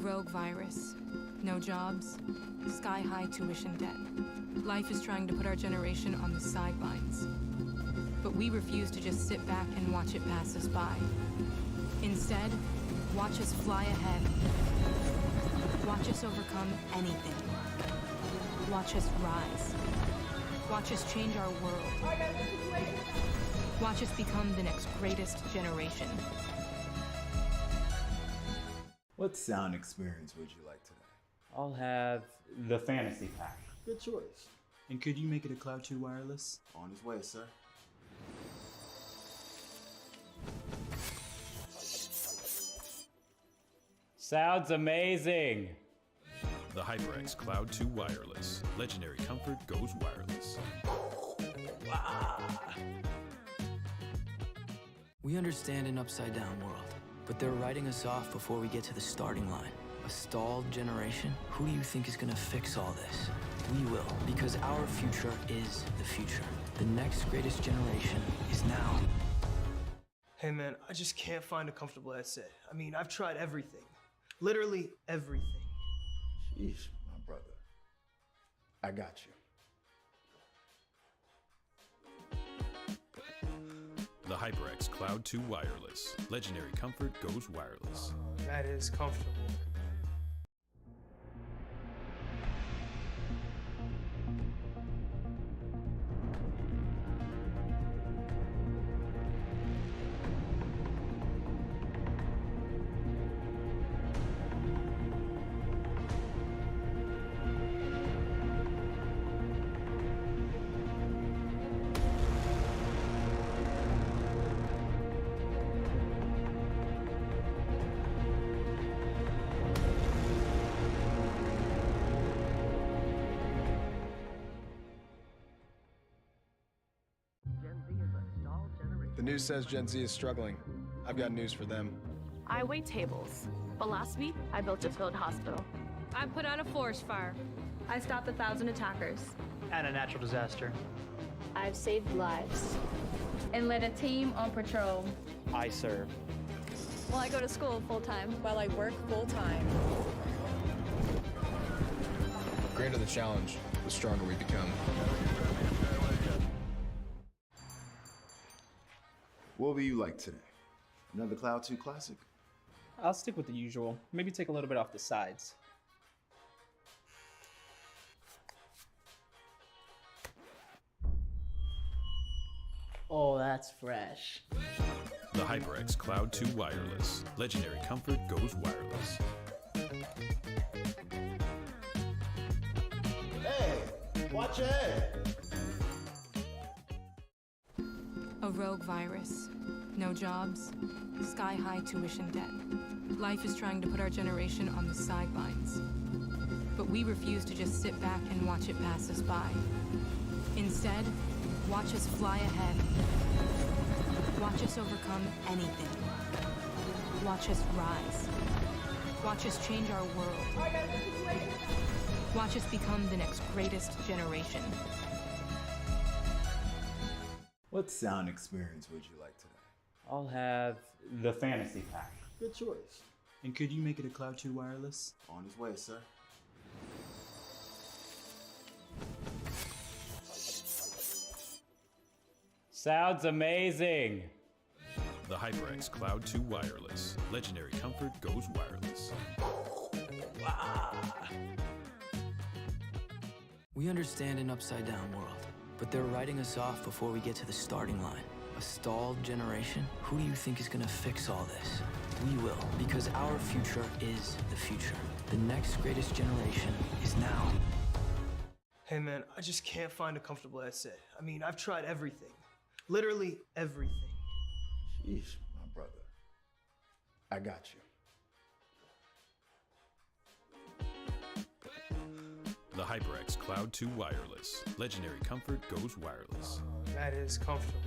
rogue virus. No jobs, sky-high tuition debt. Life is trying to put our generation on the sidelines. But we refuse to just sit back and watch it pass us by. Instead, watch us fly ahead. Watch us overcome anything. Watch us rise. Watch us change our world. Watch us become the next greatest generation. What sound experience would you like today? I'll have the fantasy pack. Good choice. And could you make it a Cloud 2 wireless? On his way, sir. Sounds amazing! The HyperX Cloud 2 Wireless. Legendary comfort goes wireless. We understand an upside-down world, but they're writing us off before we get to the starting line. A stalled generation? Who do you think is gonna fix all this? We will, because our future is the future. The next greatest generation is now. Hey man, I just can't find a comfortable headset. I mean, I've tried everything. Literally everything. Sheesh, my brother. I got you. The HyperX Cloud 2 Wireless. Legendary comfort goes wireless. That is comfortable. The news says Gen Z is struggling. I've got news for them. I wait tables, but last week I built a field hospital. I put out a forest fire. I stopped 1,000 attackers. And a natural disaster. I've saved lives. And led a team on patrol. I serve. Well, I go to school full-time. While I work full-time. The greater the challenge, the stronger we become. What will you like today? Another Cloud 2 classic? I'll stick with the usual. Maybe take a little bit off the sides. Oh, that's fresh. The HyperX Cloud 2 Wireless. Legendary comfort goes wireless. Hey, watch your head. A rogue virus. No jobs, sky-high tuition debt. Life is trying to put our generation on the sidelines. But we refuse to just sit back and watch it pass us by. Instead, watch us fly ahead. Watch us overcome anything. Watch us rise. Watch us change our world. Watch us become the next greatest generation. What sound experience would you like today? I'll have the fantasy pack. Good choice. And could you make it a Cloud 2 wireless? On his way, sir. Sounds amazing! The HyperX Cloud 2 Wireless. Legendary comfort goes wireless. We understand an upside-down world, but they're writing us off before we get to the starting line. A stalled generation? Who do you think is gonna fix all this? We will, because our future is the future. The next greatest generation is now. Hey man, I just can't find a comfortable headset. I mean, I've tried everything. Literally everything. Sheesh, my brother. I got you. The HyperX Cloud 2 Wireless. Legendary comfort goes wireless. That is comfortable.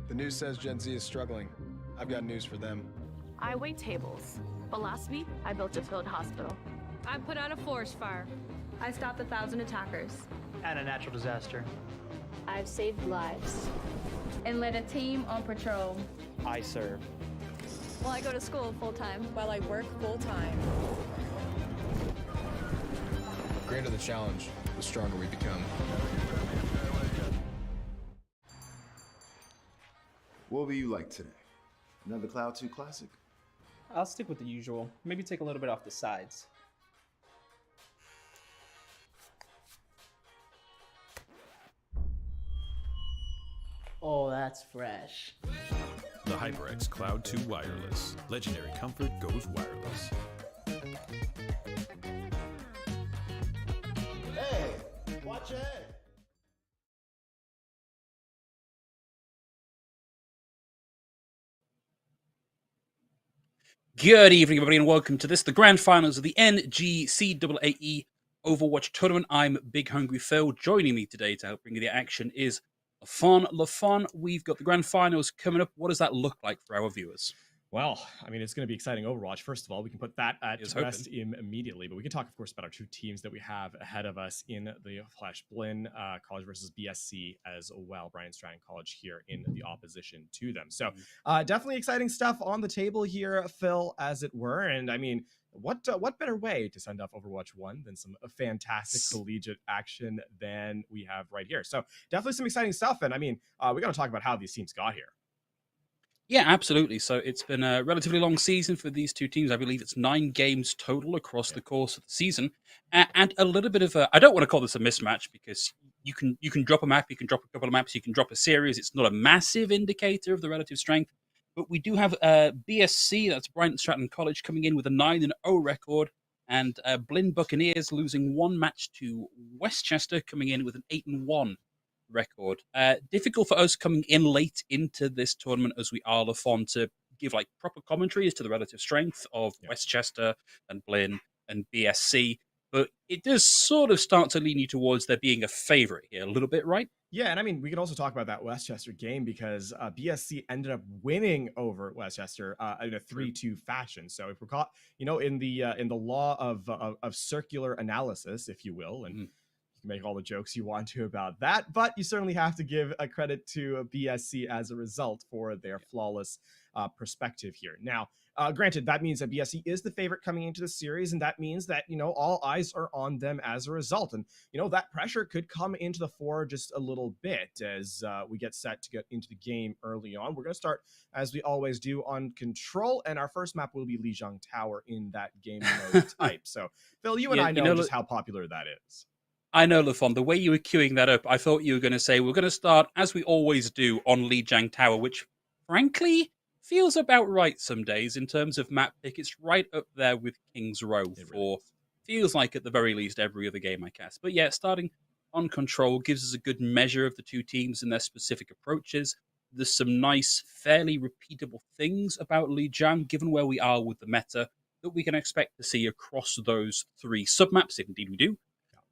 The news says Gen Z is struggling. I've got news for them. I wait tables. But last week, I built a field hospital. I put out a forest fire. I stopped 1,000 attackers. And a natural disaster. I've saved lives. And led a team on patrol. I serve. Well, I go to school full-time. While I work full-time. The greater the challenge, the stronger we become. What will you like today? Another Cloud 2 classic? I'll stick with the usual. Maybe take a little bit off the sides. Oh, that's fresh. The HyperX Cloud 2 Wireless. Legendary comfort goes wireless. Hey, watch ahead. Good evening, everybody, and welcome to this, the grand finals of the NJCAAE Overwatch tournament. I'm Big Hungry Phil. Joining me today to help bring you the action is LaFon. We've got the grand finals coming up. What does that look like for our viewers? Well, I mean, it's going to be exciting Overwatch. First of all, we can put that at rest immediately, but we can talk, of course, about our two teams that we have ahead of us in the Flash. Blinn College versus BSC as well. Bryant, Stratton College here in the opposition to them. So definitely exciting stuff on the table here, Phil, as it were. And I mean, what better way to send off Overwatch 1 than some fantastic collegiate action than we have right here? So definitely some exciting stuff. And I mean, we got to talk about how these teams got here. Yeah, absolutely. So it's been a relatively long season for these two teams. I believe it's 9 games total across the course of the season. And a little bit of a, I don't want to call this a mismatch because you can drop a map, you can drop a couple of maps, you can drop a series. It's not a massive indicator of the relative strength. But we do have BSC, that's Bryant Stratton College, coming in with a 9-0 record. And Blinn Buccaneers losing 1 match to Westchester, coming in with an 8-1 record. Difficult for us coming in late into this tournament as we are, LaFon, to give like proper commentary as to the relative strength of Westchester and Blinn and BSC. But it does sort of start to lean you towards there being a favorite here a little bit, right? Yeah, and I mean, we can also talk about that Westchester game because BSC ended up winning over Westchester in a 3-2 fashion. So if we're caught, you know, in the law of circular analysis, if you will, and you can make all the jokes you want to about that, but you certainly have to give a credit to BSC as a result for their flawless perspective here. Now, granted, that means that BSC is the favorite coming into the series, and that means that, you know, all eyes are on them as a result. And, you know, that pressure could come into the fore just a little bit as we get set to get into the game early on. We're going to start, as we always do, on Control, and our first map will be Lijiang Tower in that game mode type. So, Phil, you and I know just how popular that is. I know, LaFon, the way you were queuing that up, I thought you were going to say, we're going to start, as we always do, on Lijiang Tower, which, frankly, feels about right some days in terms of map pick. It's right up there with King's Row for, feels like at the very least, every other game I cast. But yeah, starting on Control gives us a good measure of the two teams and their specific approaches. There's some nice, fairly repeatable things about Lijiang, given where we are with the meta, that we can expect to see across those 3 submaps, if indeed we do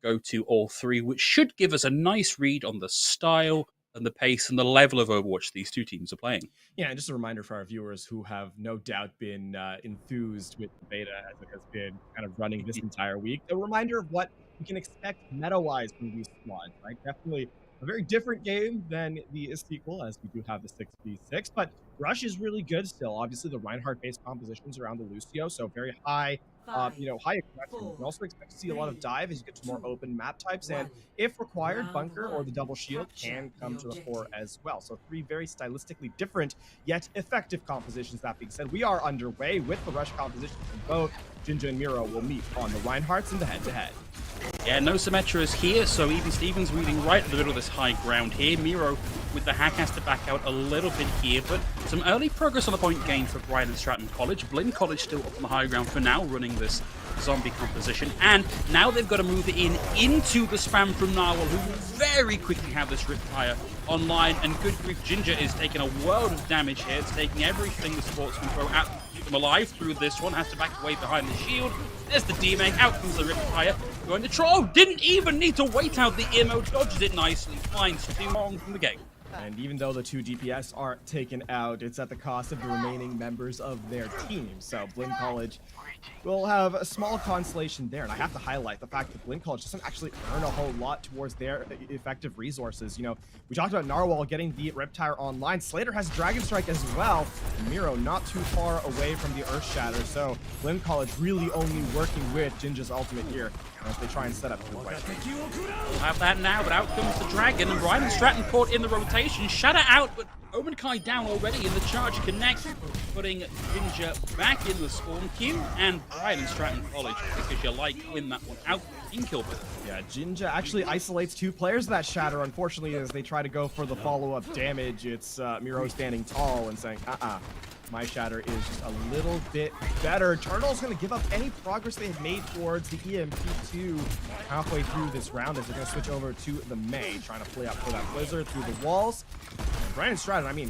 go to all 3, which should give us a nice read on the style and the pace and the level of Overwatch these two teams are playing. Yeah, and just a reminder for our viewers who have no doubt been enthused with the beta as it has been kind of running this entire week. A reminder of what we can expect meta-wise from these squads, right? Definitely a very different game than the sequel, as we do have the 6v6, but Rush is really good still. Obviously, the Reinhardt-based compositions around the Lucio, so very high, high aggression. You can also expect to see a lot of dive as you get to more open map types, and if required, bunker or the double shield can come to the fore as well. So 3 very stylistically different yet effective compositions. That being said, we are underway with the Rush compositions, and both Jinja and Miro will meet on the Reinhardts in the head-to-head. Yeah, no Symmetras here, so even Stevens reading right in the middle of this high ground here. Miro with the hack has to back out a little bit here, but some early progress on the point gain for Bryant and Stratton College. Blinn College still up on the high ground for now, running this zombie composition, and now they've got to move it into the spam from Narwhal, who will very quickly have this Riptire online, and good grief, Ginger is taking a world of damage here. It's taking everything the sports can throw at them to keep them alive through this one. Has to back away behind the shield. There's the D-Meg, out comes the Riptire. Going to Troll, didn't even need to wait out the Imo, dodges it nicely, finds 2 long from the game. And even though the 2 DPS aren't taken out, it's at the cost of the remaining members of their team. So Blinn College will have a small consolation there. And I have to highlight the fact that Blinn College doesn't actually earn a whole lot towards their effective resources. You know, we talked about Narwhal getting the Riptire online. Slater has Dragon Strike as well. And Miro not too far away from the Earth Shatter. So Blinn College really only working with Jinja's ultimate here as they try and set up the fight. We'll have that now, but out comes the Dragon, and Bryant and Stratton caught in the rotation. Shatter out, but Omenkai down already in the charge connect, putting Jinja back in the spawn queue, and Bryant and Stratton College, because you like, win that one out in kill. Yeah, Jinja actually isolates 2 players of that Shatter, unfortunately, as they try to go for the follow-up damage. It's Miro standing tall and saying, my Shatter is just a little bit better. Turtle's going to give up any progress they had made towards the EMP2 halfway through this round as they're going to switch over to the Mei, trying to play up for that Blizzard through the walls. And Bryant and Stratton, I mean,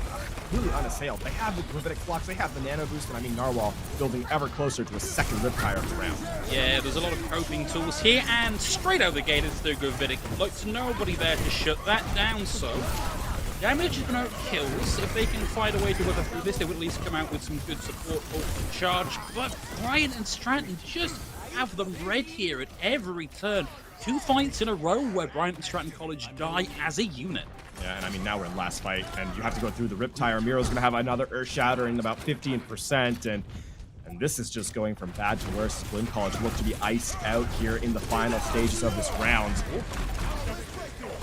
really unassailed. They have the Gravitic Flux, they have the Nano Boost, and I mean, Narwhal building ever closer to a second Riptire of the round. Yeah, there's a lot of coping tools here, and straight out the gate is the Gravitic Flux. Nobody there to shut that down, so damage is going to kills. If they can find a way to weather through this, they would at least come out with some good support for the charge. But Bryant and Stratton just have them red here at every turn. 2 fights in a row where Bryant and Stratton College die as a unit. Yeah, and I mean, now we're in last fight, and you have to go through the Riptire. Miro's going to have another Earth Shatter in about 15%, and this is just going from bad to worse. Blinn College look to be iced out here in the final stages of this round.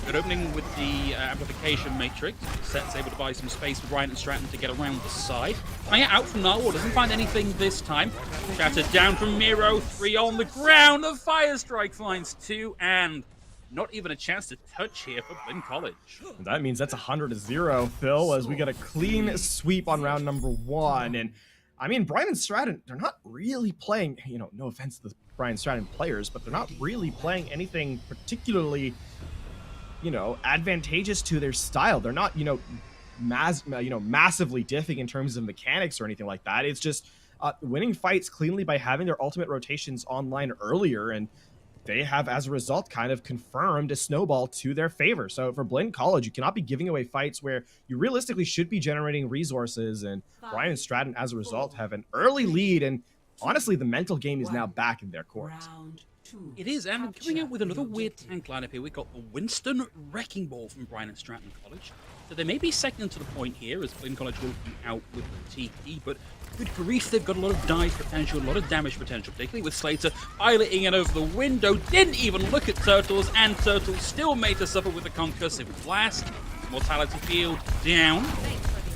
Good opening with the amplification matrix. Set's able to buy some space for Bryant and Stratton to get around the side. Fire out from Narwhal, doesn't find anything this time. Shattered down from Miro, 3 on the ground. The Fire Strike finds 2, and not even a chance to touch here for Blinn College. And that means that's 100-0, Phil, as we get a clean sweep on round number 1. And I mean, Bryant and Stratton, they're not really playing, you know, no offense to the Bryant and Stratton players, but they're not really playing anything particularly, you know, advantageous to their style. They're not, you know, massively diffing in terms of mechanics or anything like that. It's just winning fights cleanly by having their ultimate rotations online earlier, and they have, as a result, kind of confirmed a snowball to their favor. So for Blinn College, you cannot be giving away fights where you realistically should be generating resources, and Bryant and Stratton, as a result, have an early lead, and honestly, the mental game is now back in their court. It is, and coming out with another weird tank lineup here, we've got the Winston Wrecking Ball from Bryant and Stratton College. So they may be second to the point here, as Blinn College will be out with the TP, but good grief, they've got a lot of dive potential, a lot of damage potential, particularly with Slater piloting it over the window, didn't even look at Turtles, and Turtles still made to suffer with a concussive blast. Mortality field down.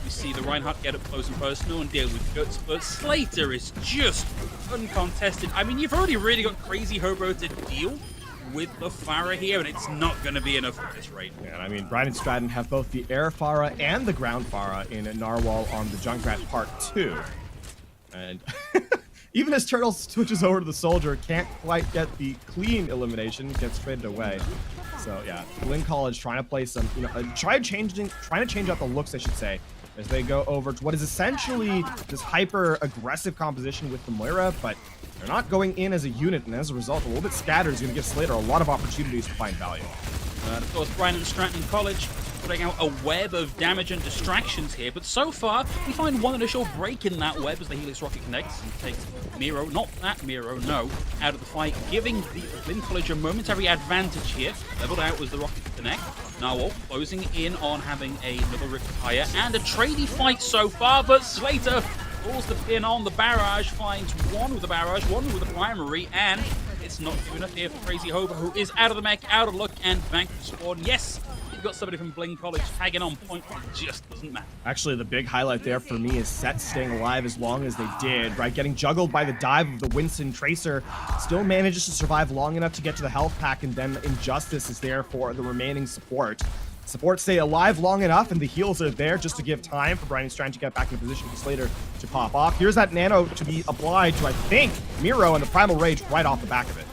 You see the Reinhardt get up close and personal and deal with Guts, but Slater is just uncontested. I mean, you've already really got Crazy Hobo to deal with the Pharah here, and it's not going to be enough at this rate. Yeah, and I mean, Bryant and Stratton have both the Air Pharah and the Ground Pharah in Narwhal on the Junkrat Part 2. And even as Turtles switches over to the Soldier, can't quite get the clean elimination, gets traded away. So yeah, Blinn College trying to play some, you know, trying to change out the looks, I should say, as they go over to what is essentially this hyper-aggressive composition with the Moira, but they're not going in as a unit, and as a result, a little bit scattered is going to give Slater a lot of opportunities to find value. Of course, Bryant and Stratton College putting out a web of damage and distractions here, but so far, we find one initial break in that web as the Helix Rocket connects and takes Miro, not that Miro, no, out of the fight, giving the Blinn College a momentary advantage here. Leveled out was the Rocket Connect. Narwhal closing in on having another Riptire and a tradie fight so far, but Slater pulls the pin on the barrage, finds one with the barrage, one with the primary, and it's not good enough here for Crazy Hobo, who is out of the mech, out of luck, and back to spawn. Yes, you've got somebody from Blinn College tagging on point, but it just doesn't matter. Actually, the big highlight there for me is Set staying alive as long as they did, right? Getting juggled by the dive of the Winston Tracer, still manages to survive long enough to get to the health pack, and then Injustice is there for the remaining support. Support stay alive long enough, and the heals are there just to give time for Bryant and Stratton to get back in position for Slater to pop off. Here's that Nano to be applied to, I think, Miro and the Primal Rage right off the back of it.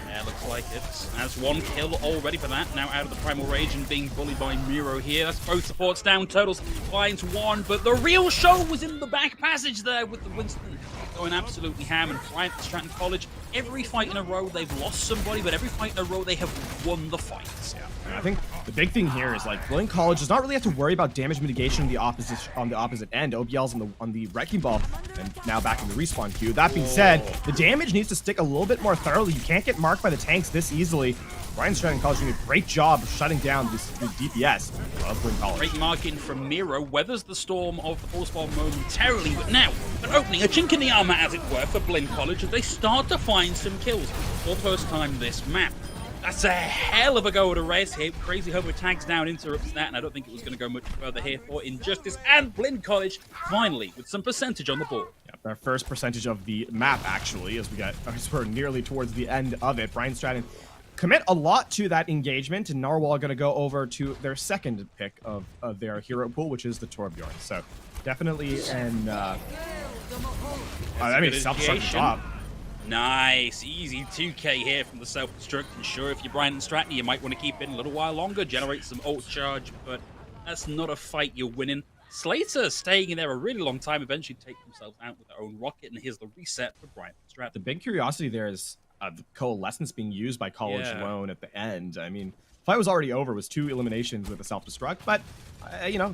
Yeah, looks like it. That's one kill already for that. Now out of the Primal Rage and being bullied by Miro here. That's both supports down. Turtles finds one, but the real show was in the back passage there with the Winston going absolutely ham, and Bryant and Stratton College, every fight in a row they've lost somebody, but every fight in a row they have won the fights. Yeah. And I think the big thing here is like Blinn College does not really have to worry about damage mitigation on the opposite end. OBL's on the wrecking ball, and now back in the respawn queue. That being said, the damage needs to stick a little bit more thoroughly. You can't get marked by the tanks this easily. Bryant Stratton College doing a great job of shutting down this DPS of Blinn College. Great marking from Miro, weathers the storm of the force bomb momentarily, but now an opening, a chink in the armor as it were, for Blinn College as they start to find some kills for the first time this map. That's a hell of a go at a race here. Crazy Hobo tags down, interrupts that, and I don't think it was going to go much further here for Injustice and Blinn College, finally, with some percentage on the board. Yep, our first percentage of the map, actually, as we're nearly towards the end of it. Bryant Stratton commit a lot to that engagement, and Narwhal are going to go over to their second pick of their hero pool, which is the Torbjorn. So definitely an self-destruct job. Nice, easy 2k here from the self-destruct. And sure, if you're Bryant and Stratton, you might want to keep it a little while longer, generate some ult charge, but that's not a fight you're winning. Slater staying in there a really long time, eventually take themselves out with their own rocket, and here's the reset for Bryant and Stratton. The big curiosity there is the coalescence being used by College alone at the end. I mean, the fight was already over. It was 2 eliminations with a self-destruct, but,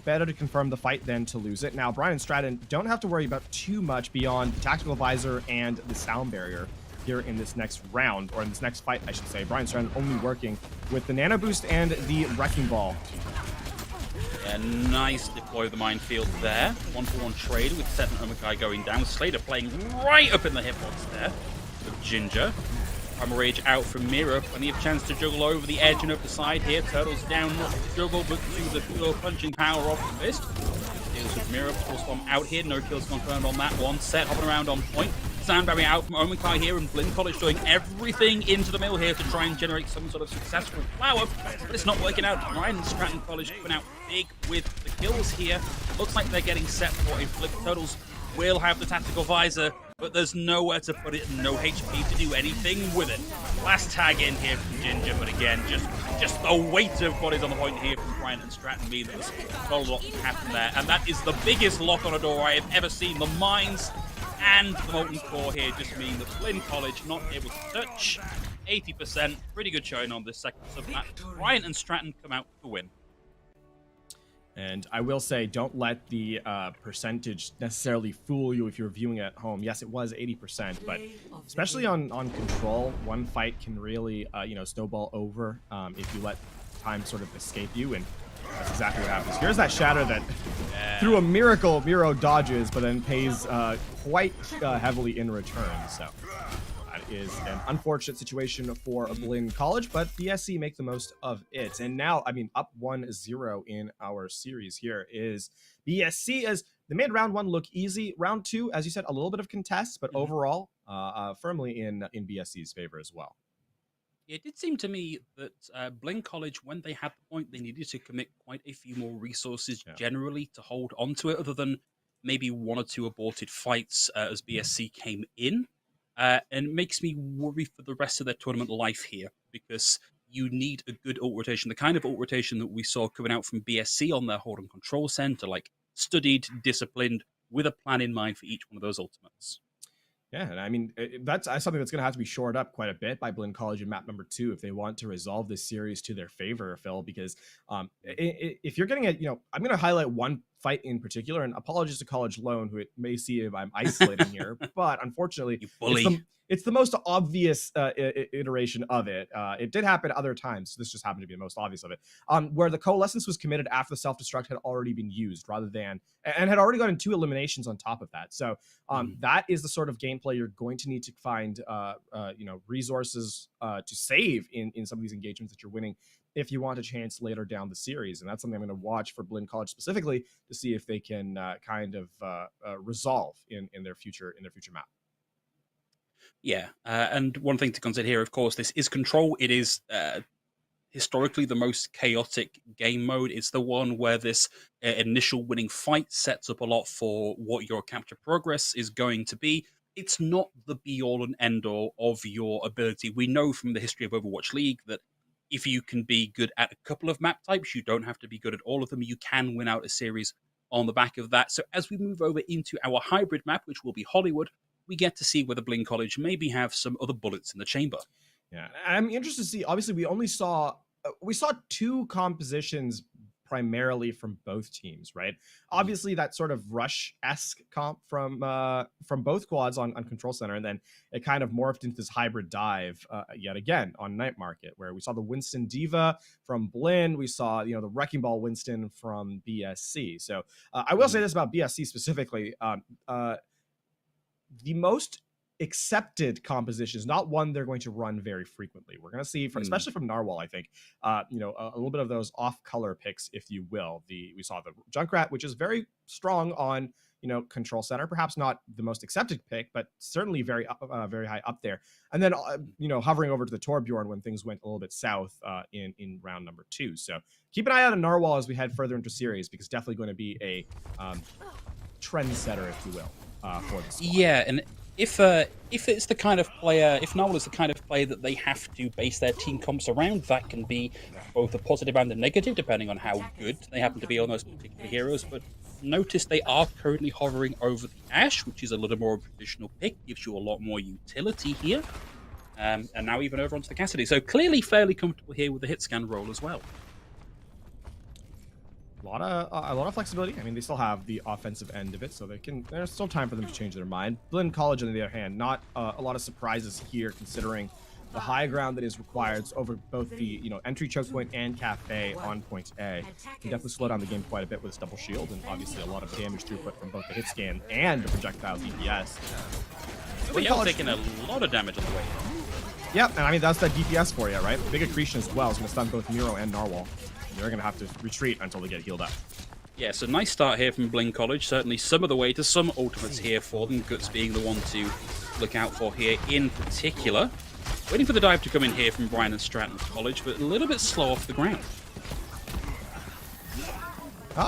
better to confirm the fight than to lose it. Now, Bryant and Stratton don't have to worry about too much beyond the tactical visor and the sound barrier here in this next round, or in this next fight, I should say. Bryant and Stratton only working with the nano boost and the wrecking ball. A nice deploy of the minefield there. 1-for-1 trade with Set and Omakai going down. Slater playing right up in the hitbox there with Ginger. Primal Rage out from Mira. Plenty of chance to juggle over the edge and up the side here. Turtles down, not to juggle, but to the pure punching power of the fist. Deals with Mira. Force bomb out here. No kills confirmed on that one. Set hopping around on point. Sound barrier out from Omakai here, and Blinn College doing everything into the middle here to try and generate some sort of successful flower, but it's not working out. Bryant and Stratton College coming out big with the kills here. Looks like they're getting set for a flip. Turtles will have the tactical visor, but there's nowhere to put it and no HP to do anything with it. Last tag in here from Ginger, but again, just the weight of bodies on the point here from Bryant and Stratton mean that there's not a lot can happen there, and that is the biggest lock on a door I have ever seen. The mines and the molten core here just mean that Blinn College not able to touch. 80%, pretty good showing on this second sub-map. Bryant and Stratton come out to win. And I will say, don't let the percentage necessarily fool you if you're viewing at home. Yes, it was 80%, but especially on Control, one fight can really, snowball over if you let time sort of escape you, and that's exactly what happens. Here's that shatter that, through a miracle, Miro dodges, but then pays quite heavily in return. So that is an unfortunate situation for Blinn College, but BSC make the most of it. And now, up 1-0 in our series here is BSC, as they made round 1 look easy. Round 2, as you said, a little bit of contest, but overall, firmly in BSC's favor as well. It did seem to me that Blinn College, when they had the point, they needed to commit quite a few more resources generally to hold onto it, other than maybe 1 or 2 aborted fights as BSC came in. And it makes me worry for the rest of their tournament life here, because you need a good ult rotation, the kind of ult rotation that we saw coming out from BSC on their hold and control center, like studied, disciplined, with a plan in mind for each one of those ultimates. Yeah, and that's something that's going to have to be shored up quite a bit by Blinn College in map number 2 if they want to resolve this series to their favor, Phil, because if you're getting I'm going to highlight one fight in particular, and apologies to College Lone, who it may see if I'm isolating here, but unfortunately, it's the most obvious iteration of it. It did happen other times. This just happened to be the most obvious of it, where the coalescence was committed after the self-destruct had already been used, rather than, and had already gotten 2 eliminations on top of that. So that is the sort of gameplay you're going to need to find, resources to save in some of these engagements that you're winning, if you want a chance later down the series. And that's something I'm going to watch for Blinn College specifically to see if they can resolve in their future map. Yeah, and one thing to consider here, of course, this is Control. It is historically the most chaotic game mode. It's the one where this initial winning fight sets up a lot for what your capture progress is going to be. It's not the be-all and end-all of your ability. We know from the history of Overwatch League that if you can be good at a couple of map types, you don't have to be good at all of them. You can win out a series on the back of that. So as we move over into our hybrid map, which will be Hollywood, we get to see whether Blinn College maybe have some other bullets in the chamber. Yeah, I'm interested to see. Obviously, we saw 2 compositions primarily from both teams, right? Obviously, that sort of Rush-esque comp from both quads on Control Center, and then it kind of morphed into this hybrid dive yet again on Night Market, where we saw the Winston Diva from Blinn, we saw the Wrecking Ball Winston from BSC. So I will say this about BSC specifically: the most accepted compositions, not one they're going to run very frequently. We're going to see, especially from Narwhal, I think, a little bit of those off-color picks, if you will. We saw the Junkrat, which is very strong on Control Center, perhaps not the most accepted pick, but certainly very high up there. And then hovering over to the Torbjorn when things went a little bit south in round number 2. So keep an eye out on Narwhal as we head further into series, because definitely going to be a trendsetter, if you will, for this squad. Yeah, and if it's the kind of player, if Narwhal is the kind of player that they have to base their team comps around, that can be both a positive and a negative, depending on how good they happen to be on those particular heroes. But notice they are currently hovering over the Ashe, which is a little more of a traditional pick, gives you a lot more utility here. And now even over onto the Cassidy. So clearly fairly comfortable here with the hit scan roll as well. A lot of flexibility. I mean, they still have the offensive end of it, so there's still time for them to change their mind. Blinn College, on the other hand, not a lot of surprises here, considering the high ground that is required over both the entry choke point and cafe on point A. Can definitely slow down the game quite a bit with this double shield, and obviously a lot of damage throughput from both the hit scan and the projectile DPS. But yeah, taking a lot of damage on the way. Yep, and I mean that's that DPS for you, right? Big accretion as well is going to stun both Miro and Narwhal. They're going to have to retreat until they get healed up. Yeah, so nice start here from Blinn College. Certainly some of the way to some ultimates here for them. Guts being the one to look out for here in particular. Waiting for the dive to come in here from Bryant and Stratton College, but a little bit slow off the ground.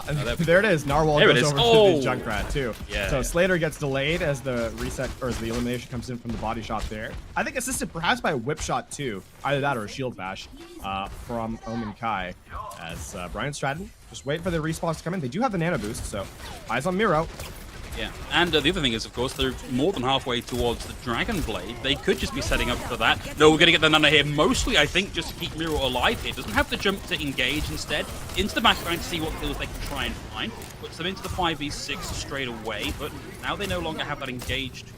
And there it is. Narwhal goes over to the Junkrat too. Yeah. So Slater gets delayed as the reset or as the elimination comes in from the body shot there. I think assisted perhaps by a whip shot too. Either that or a shield bash from Omen Kai. As Bryant Stratton just wait for the respawns to come in. They do have the nano boost, so eyes on Miro. Yeah, and the other thing is, of course, they're more than halfway towards the Dragon Blade. They could just be setting up for that. No, we're going to get the nano here, mostly, I think, just to keep Miro alive here. Doesn't have to jump to engage instead. Into the background to see what kills they can try and find. Puts them into the 5v6 straight away, but now they no longer have that engaged.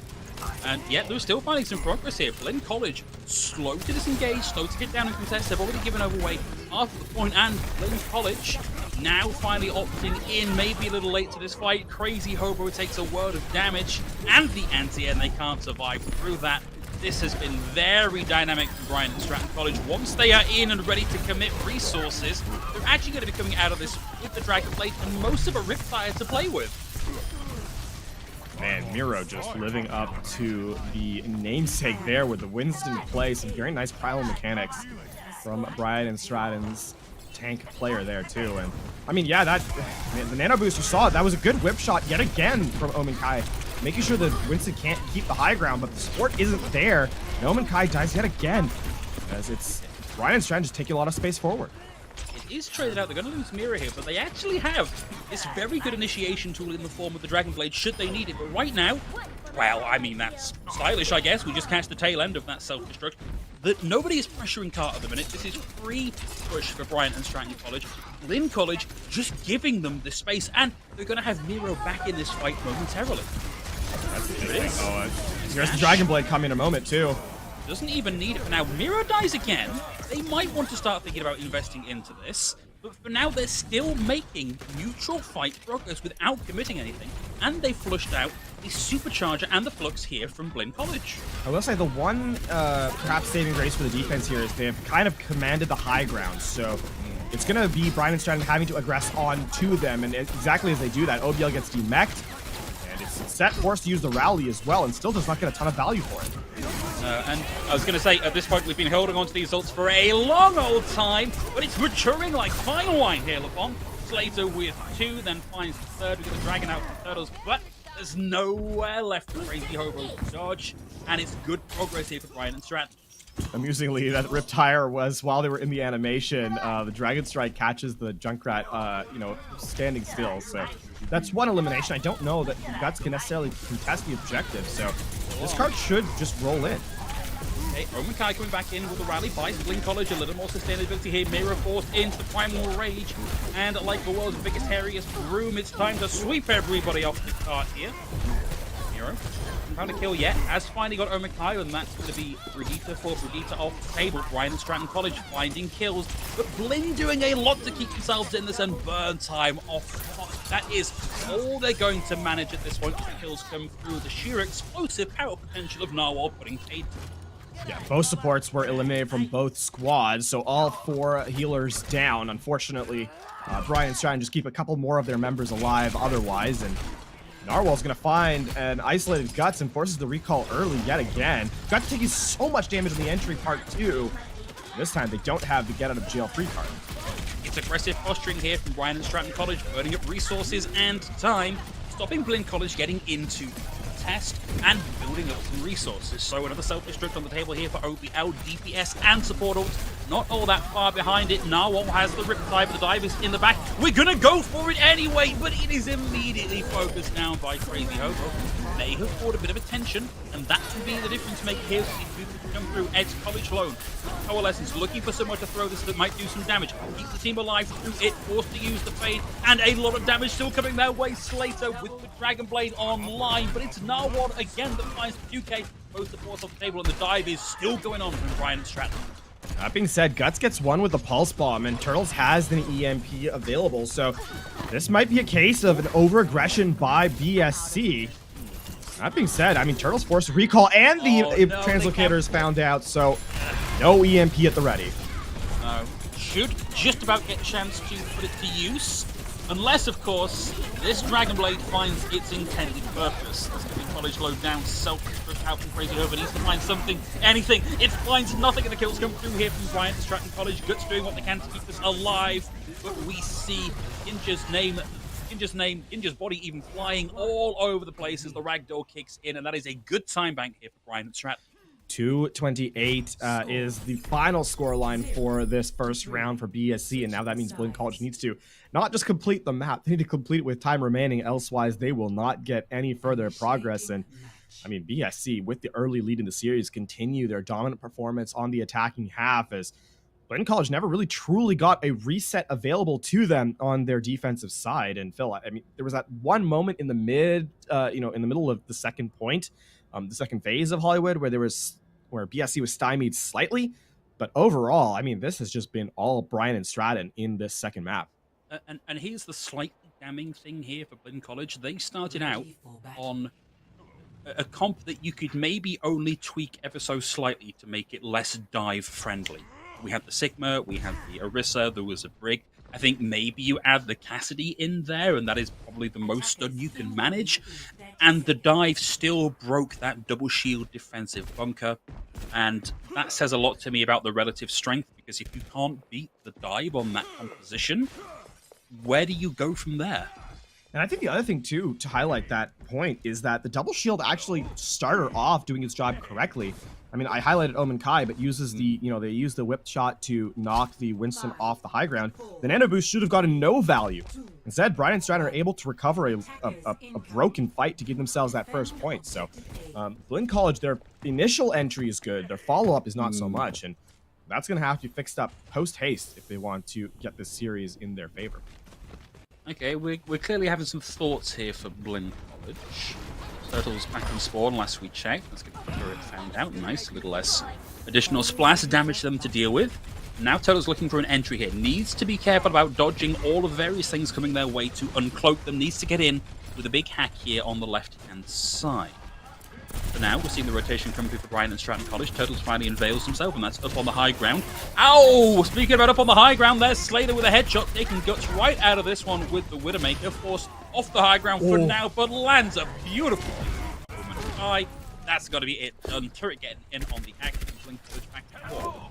And yet, they're still finding some progress here. Blinn College, slow to disengage, slow to get down and contest. They've already given away half of the point, and Blinn College now finally opting in, maybe a little late to this fight. Crazy Hobo takes a world of damage, and the anti, and they can't survive through that. This has been very dynamic from Bryant and Stratton College. Once they are in and ready to commit resources, they're actually going to be coming out of this with the Dragon Blade and most of a Riptire to play with. Man, Miro just living up to the namesake there with the Winston play. Some very nice primal mechanics from Bryant and Stratton's tank player there too. And I mean, yeah, the nano boost you saw, that was a good whip shot yet again from Omen Kai, making sure that Winston can't keep the high ground, but the support isn't there. And Omen Kai dies yet again, as it's Bryant and Stratton just taking a lot of space forward. It is traded out. They're going to lose Mira here, but they actually have this very good initiation tool in the form of the Dragon Blade should they need it. But right now, well, I mean, that's stylish, I guess. We just catch the tail end of that self-destruct. Nobody is pressuring Cart at the minute. This is free push for Bryant and Stratton College. Blinn College just giving them the space, and they're going to have Miro back in this fight momentarily. There it is. Here's the Dragon Blade coming in a moment, too. Doesn't even need it for now. Miro dies again. They might want to start thinking about investing into this, but for now they're still making neutral fight progress without committing anything, and they flushed out the Supercharger and the Flux here from Blinn College. I will say the one perhaps saving grace for the defense here is they have kind of commanded the high ground, so it's going to be Bryant and Stratton having to aggress on to them, and exactly as they do that, OBL gets demech'd, and it's set forced to use the rally as well, and still does not get a ton of value for it. And I was going to say, at this point, we've been holding on to these ults for a long old time, but it's maturing like fine wine here, Lafon. Slater with 2, then finds the 3rd. We've got the Dragon out for Turtles, but there's nowhere left for Crazy Hobo to charge, and it's good progress here for Bryant and Stratton. Amusingly, that Riptire was, while they were in the animation, the Dragon Strike catches the Junkrat, standing still, so that's one elimination. I don't know that Guts can necessarily contest the objective, so this card should just roll in. Okay, NJCAAE coming back in with the rally buys Blinn College a little more sustainability here. Mirror forced into the Primal Rage. And like the world's biggest, hairiest broom, it's time to sweep everybody off the cart here. Miro, found a kill yet. Has finally got NJCAAE, and that's going to be Brigitte off the table. Bryant and Stratton College finding kills. But Blinn doing a lot to keep themselves in this and burn time off. That is all they're going to manage at this point. The kills come through the sheer explosive power potential of Narwhal putting paid. Yeah, both supports were eliminated from both squads, so all 4 healers down. Unfortunately, Bryant's trying to just keep a couple more of their members alive otherwise, and Narwhal's going to find an isolated Guts and forces the recall early yet again. Guts taking so much damage in the entry part too. This time they don't have the get out of jail free card. It's aggressive posturing here from Bryant and Stratton College, burning up resources and time, stopping Blinn College getting into test and building up some resources. So another self-destruct on the table here for OBL, DPS and support ult. Not all that far behind it. Narwhal has the Riptide, but the dive is in the back. We're gonna go for it anyway, but it is immediately focused down by Crazy Hobo. May have fought a bit of attention, and that can be the difference maker here. See people come through. Ed's College Lone. Coalescence looking for someone to throw this that might do some damage. Keep the team alive through it, forced to use the fade, and a lot of damage still coming their way. Slater with the Dragon Blade online, but it's Narwhal again that finds the 2K. Both supports off the table, and the dive is still going on from Bryant and Stratton. That being said, Guts gets one with the Pulse Bomb, and Turtles has an EMP available, so this might be a case of an over-aggression by BSC. That being said, I mean, Turtles forced to recall, and the translocator is found out, so no EMP at the ready. No. Should just about get a chance to put it to use, unless, of course, this Dragon Blade finds its intended purpose. That's going to be College low down, self-destruct out from Crazy Hover, needs to find something, anything. It finds nothing, and the kills come through here from Bryant and Stratton College. Guts doing what they can to keep this alive, but we see Ginger's body even flying all over the place as the ragdoll kicks in, and that is a good time bank here for Bryant and Stratton. 228 is the final scoreline for this first round for BSC, and now that means Blinn College needs to not just complete the map, they need to complete it with time remaining, elsewise they will not get any further progress. And I mean, BSC, with the early lead in the series, continue their dominant performance on the attacking half, as Blinn College never really truly got a reset available to them on their defensive side. And Phil, I mean, there was that one moment in the in the middle of the second point, the second phase of Hollywood, where BSC was stymied slightly, but overall, I mean, this has just been all Bryant and Stratton in this second map. And here's the slightly damning thing here for Blinn College. They started out on a comp that you could maybe only tweak ever so slightly to make it less dive friendly. We had the Sigma, we had the Orisa, there was a Brig. I think maybe you add the Cassidy in there, and that is probably the most stun you can manage. And the dive still broke that double shield defensive bunker. And that says a lot to me about the relative strength, because if you can't beat the dive on that composition, where do you go from there? And I think the other thing, too, to highlight that point is that the double shield actually started off doing its job correctly. I mean, I highlighted NJCAAE, but uses they use the whip shot to knock the Winston off the high ground. The nano boost should have gotten no value. Instead, Bryant and Stratton are able to recover a broken fight to give themselves that first point. So, Blinn College, their initial entry is good. Their follow-up is not so much. And that's going to have to be fixed up post-haste if they want to get this series in their favor. Okay, we're clearly having some thoughts here for Blinn College. Turtles back in spawn last we checked. Let's get the turret found out. Nice, a little less additional splash damage for them to deal with. Now Turtles looking for an entry here. Needs to be careful about dodging all the various things coming their way to uncloak them. Needs to get in with a big hack here on the left-hand side. For now, we're seeing the rotation come through for Bryant and Stratton College. Turtles finally unveils himself, and that's up on the high ground. Ow! Speaking about up on the high ground, there's Slater with a headshot, taking Guts right out of this one with the Widowmaker, forced off the high ground for now, but lands a beautiful eye. That's got to be it. Done. Turret getting in on the action. Blinn College back to 4.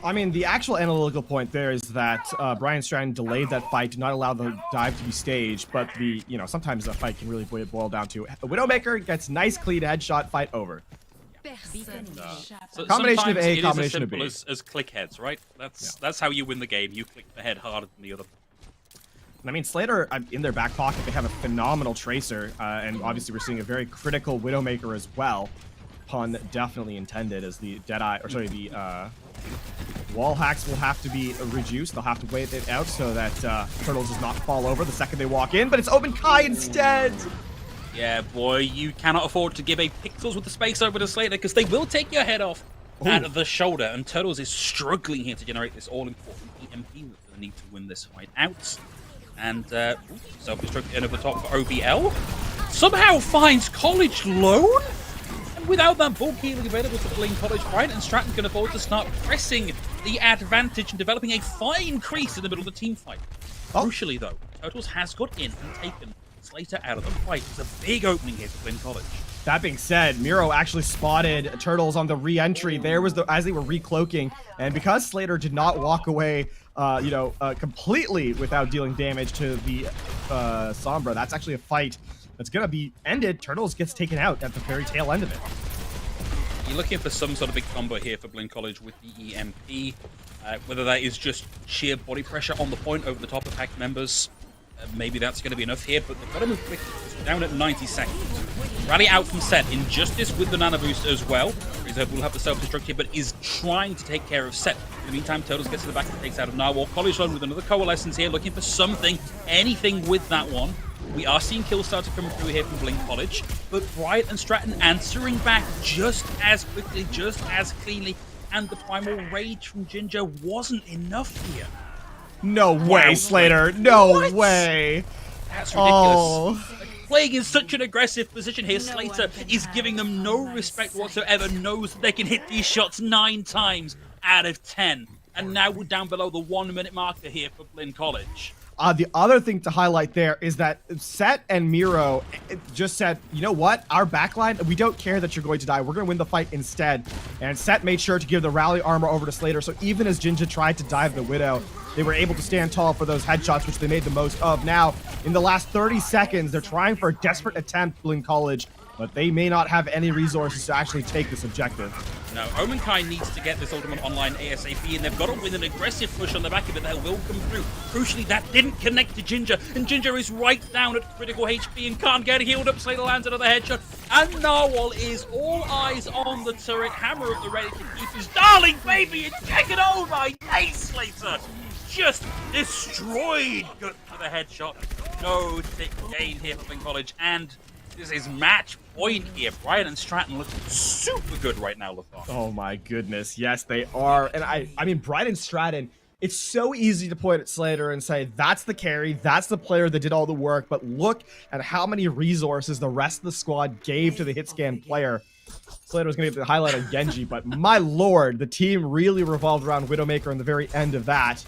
I mean, the actual analytical point there is that Bryant Stratton delayed that fight, did not allow the dive to be staged, but sometimes the fight can really boil down to a Widowmaker gets nice clean headshot, fight over. So combination of A, combination of B. of B. As click heads, right? That's how you win the game. You click the head harder than the other. I mean, Slater, in their back pocket, they have a phenomenal Tracer, and obviously we're seeing a very critical Widowmaker as well. Pun definitely intended, as the Deadeye, or sorry, the wall hacks will have to be reduced. They'll have to wait it out so that Turtles does not fall over the second they walk in, but it's Open Kai instead! Yeah, boy, you cannot afford to give a Pixels with the space over to Slater, because they will take your head off out of the shoulder, and Turtles is struggling here to generate this all-important EMP with the need to win this fight out. And self-destruct in over the top for OBL. Somehow finds College Lone? And without that bulk healing available to Blinn College, Bryant and Stratton can afford to start pressing the advantage and developing a fine crease in the middle of the team fight. Crucially, though, Turtles has got in and taken Slater out of the fight. It's a big opening here for Blinn College. That being said, Miro actually spotted Turtles on the re-entry. There was as they were recloaking, and because Slater did not walk away, completely without dealing damage to the Sombra, that's actually a fight that's gonna be ended. Turtles gets taken out at the very tail end of it. You're looking for some sort of big combo here for Blinn College with the EMP, whether that is just sheer body pressure on the point over the top of Pact members. Maybe that's going to be enough here, but they've got to move quickly. We're down at 90 seconds. Rally out from Set. Injustice with the Nano Boost as well. Reserve will have the self-destruct here, but is trying to take care of Set. In the meantime, Turtles gets to the back and takes out of Narwhal. College Lone with another Coalescence here, looking for something, anything with that one. We are seeing kills start to come through here from Blinn College, but Bryant and Stratton answering back just as quickly, just as cleanly, and the Primal Rage from Ginger wasn't enough here. No way, Slater. No way. That's ridiculous. Playing in such an aggressive position here, Slater is giving them no respect whatsoever, knows that they can hit these shots 9 times out of 10. And now we're down below the 1-minute marker here for Blinn College. The other thing to highlight there is that Set and Miro just said, you know what, our backline, we don't care that you're going to die. We're going to win the fight instead. And Set made sure to give the rally armor over to Slater, so even as Jinja tried to dive the Widow, they were able to stand tall for those headshots, which they made the most of. Now, in the last 30 seconds, they're trying for a desperate attempt, Blinn College, but they may not have any resources to actually take this objective. No, Omen Kai needs to get this ultimate online ASAP, and they've got to win an aggressive push on the back of it that will come through. Crucially, that didn't connect to Ginger, and Ginger is right down at critical HP and can't get healed up. Slater lands another headshot, and Narwhal is all eyes on the turret. Hammer of the ready to keep his darling baby and check it over. Yay, Slater! Just destroyed Gut for the headshot. No thick gain here for Blinn College, and this is match point here. Bryant and Stratton look super good right now, LaFon. Oh my goodness, yes they are. And I mean, Bryant and Stratton, it's so easy to point at Slater and say, that's the carry, that's the player that did all the work, but look at how many resources the rest of the squad gave to the hitscan player. Slater was going to get the highlight on Genji, but my lord, the team really revolved around Widowmaker in the very end of that.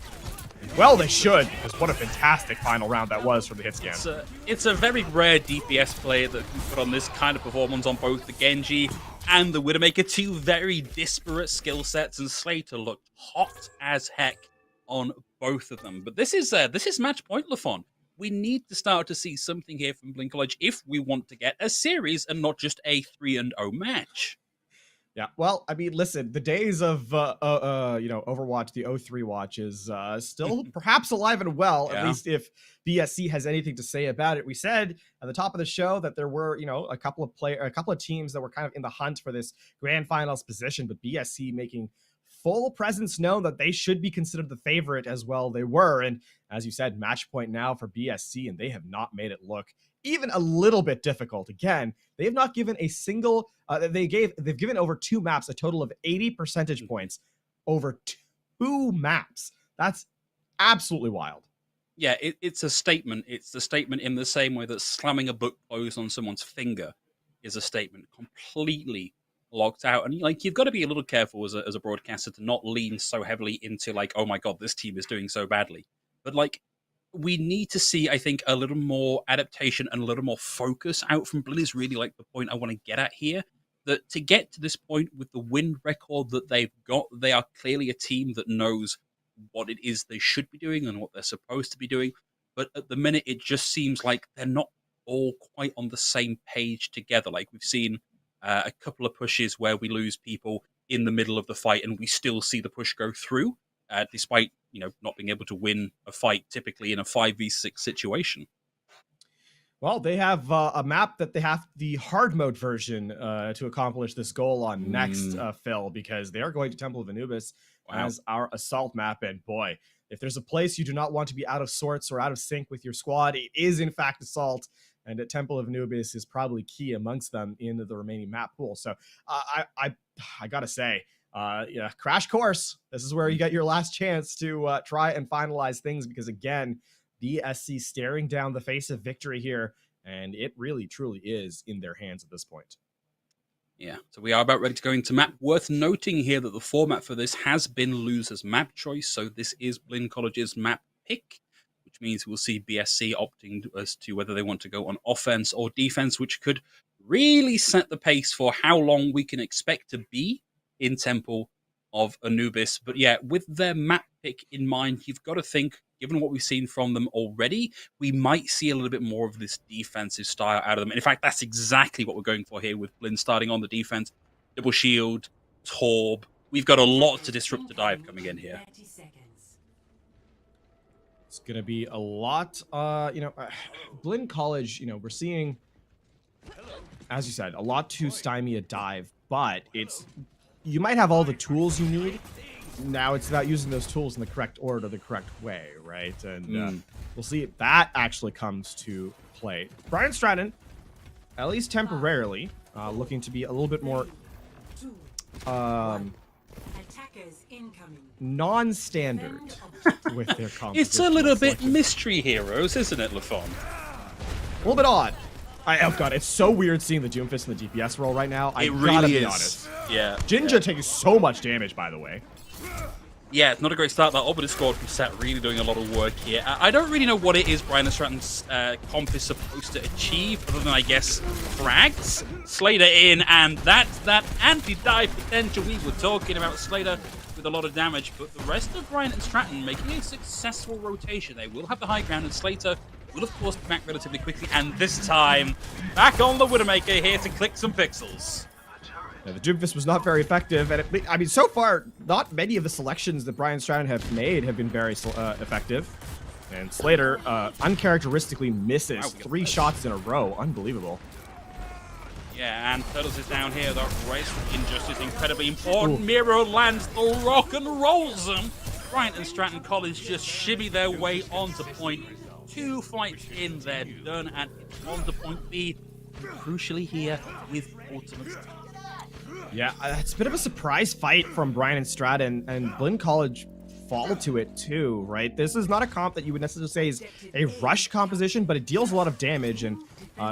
Well, they should, because what a fantastic final round that was for the hitscan. It's a very rare DPS player that can put on this kind of performance on both the Genji and the Widowmaker, 2 very disparate skill sets, and Slater looked hot as heck on both of them. But this is match point, LaFon. We need to start to see something here from Blinn College if we want to get a series and not just a 3-0 match. Yeah, well, I mean, listen, the days of, Overwatch, the 03 watch is still perhaps alive and well, at least if BSC has anything to say about it. We said at the top of the show that there were, a couple of teams that were kind of in the hunt for this grand finals position, but BSC making full presence known that they should be considered the favorite as well. They were, and as you said, match point now for BSC, and they have not made it look even a little bit difficult. Again, they have not given a single, they've given over 2 maps a total of 80 percentage points over 2 maps. That's absolutely wild. Yeah, it's a statement. It's a statement in the same way that slamming a book closed on someone's finger is a statement. Completely locked out. And you've got to be a little careful as a broadcaster to not lean so heavily into oh my god, this team is doing so badly. But we need to see, I think, a little more adaptation and a little more focus out from Blinn is really the point I want to get at here. That to get to this point with the win record that they've got, they are clearly a team that knows what it is they should be doing and what they're supposed to be doing. But at the minute, it just seems like they're not all quite on the same page together. We've seen a couple of pushes where we lose people in the middle of the fight and we still see the push go through, despite not being able to win a fight typically in a 5v6 situation. Well, they have a map that they have the hard mode version to accomplish this goal on next, Phil, because they are going to Temple of Anubis as our assault map. And boy, if there's a place you do not want to be out of sorts or out of sync with your squad, it is in fact assault. And at Temple of Anubis is probably key amongst them in the remaining map pool. So I gotta say, crash course. This is where you get your last chance to try and finalize things, because again, BSC staring down the face of victory here, and it really truly is in their hands at this point. Yeah, so we are about ready to go into map. Worth noting here that the format for this has been loser's map choice, so this is Blinn College's map pick, which means we'll see BSC opting as to whether they want to go on offense or defense, which could really set the pace for how long we can expect to be in Temple of Anubis. But yeah, with their map pick in mind, you've got to think, given what we've seen from them already, we might see a little bit more of this defensive style out of them. And in fact, that's exactly what we're going for here with Blinn starting on the defense. Double shield, Torb. We've got a lot to disrupt the dive coming in here. It's going to be a lot, Blinn College, we're seeing, as you said, a lot to stymie a dive, but you might have all the tools you need. Now it's about using those tools in the correct order, the correct way, right? And we'll see if that actually comes to play. Bryant Stratton, at least temporarily, looking to be a little bit more non-standard with their composition. It's a little bit mystery heroes, isn't it, Lafon? A little bit odd. Oh god, it's so weird seeing the Doomfist in the DPS role right now. I really gotta be is. honest. Yeah. Jinja taking so much damage, by the way. Yeah, it's not a great start. That Obelisk squad from Set really doing a lot of work here. I don't really know what it is Bryant Stratton's comp is supposed to achieve, other than, I guess, frags. Slater in, and that's that anti-dive potential we were talking about. Slater with a lot of damage, but the rest of Bryant and Stratton making a successful rotation. They will have the high ground, and Slater will, of course, be back relatively quickly, and this time, back on the Widowmaker here to click some pixels. Yeah, the Doomfist was not very effective, and so far, not many of the selections that Bryant Stratton have made have been very effective. And Slater uncharacteristically misses 3 shots in a row. Unbelievable. Yeah, and Turtles is down here. The race for Injustice is incredibly important. Ooh. Miro lands the rock and rolls them. Bryant and Stratton College just shimmy their way onto point. 2 fights in, they're done, and it's on to point B. Crucially here with ultimate. Yeah, it's a bit of a surprise fight from Bryant and Stratton, and Blinn College fall to it too, right? This is not a comp that you would necessarily say is a rush composition, but it deals a lot of damage, and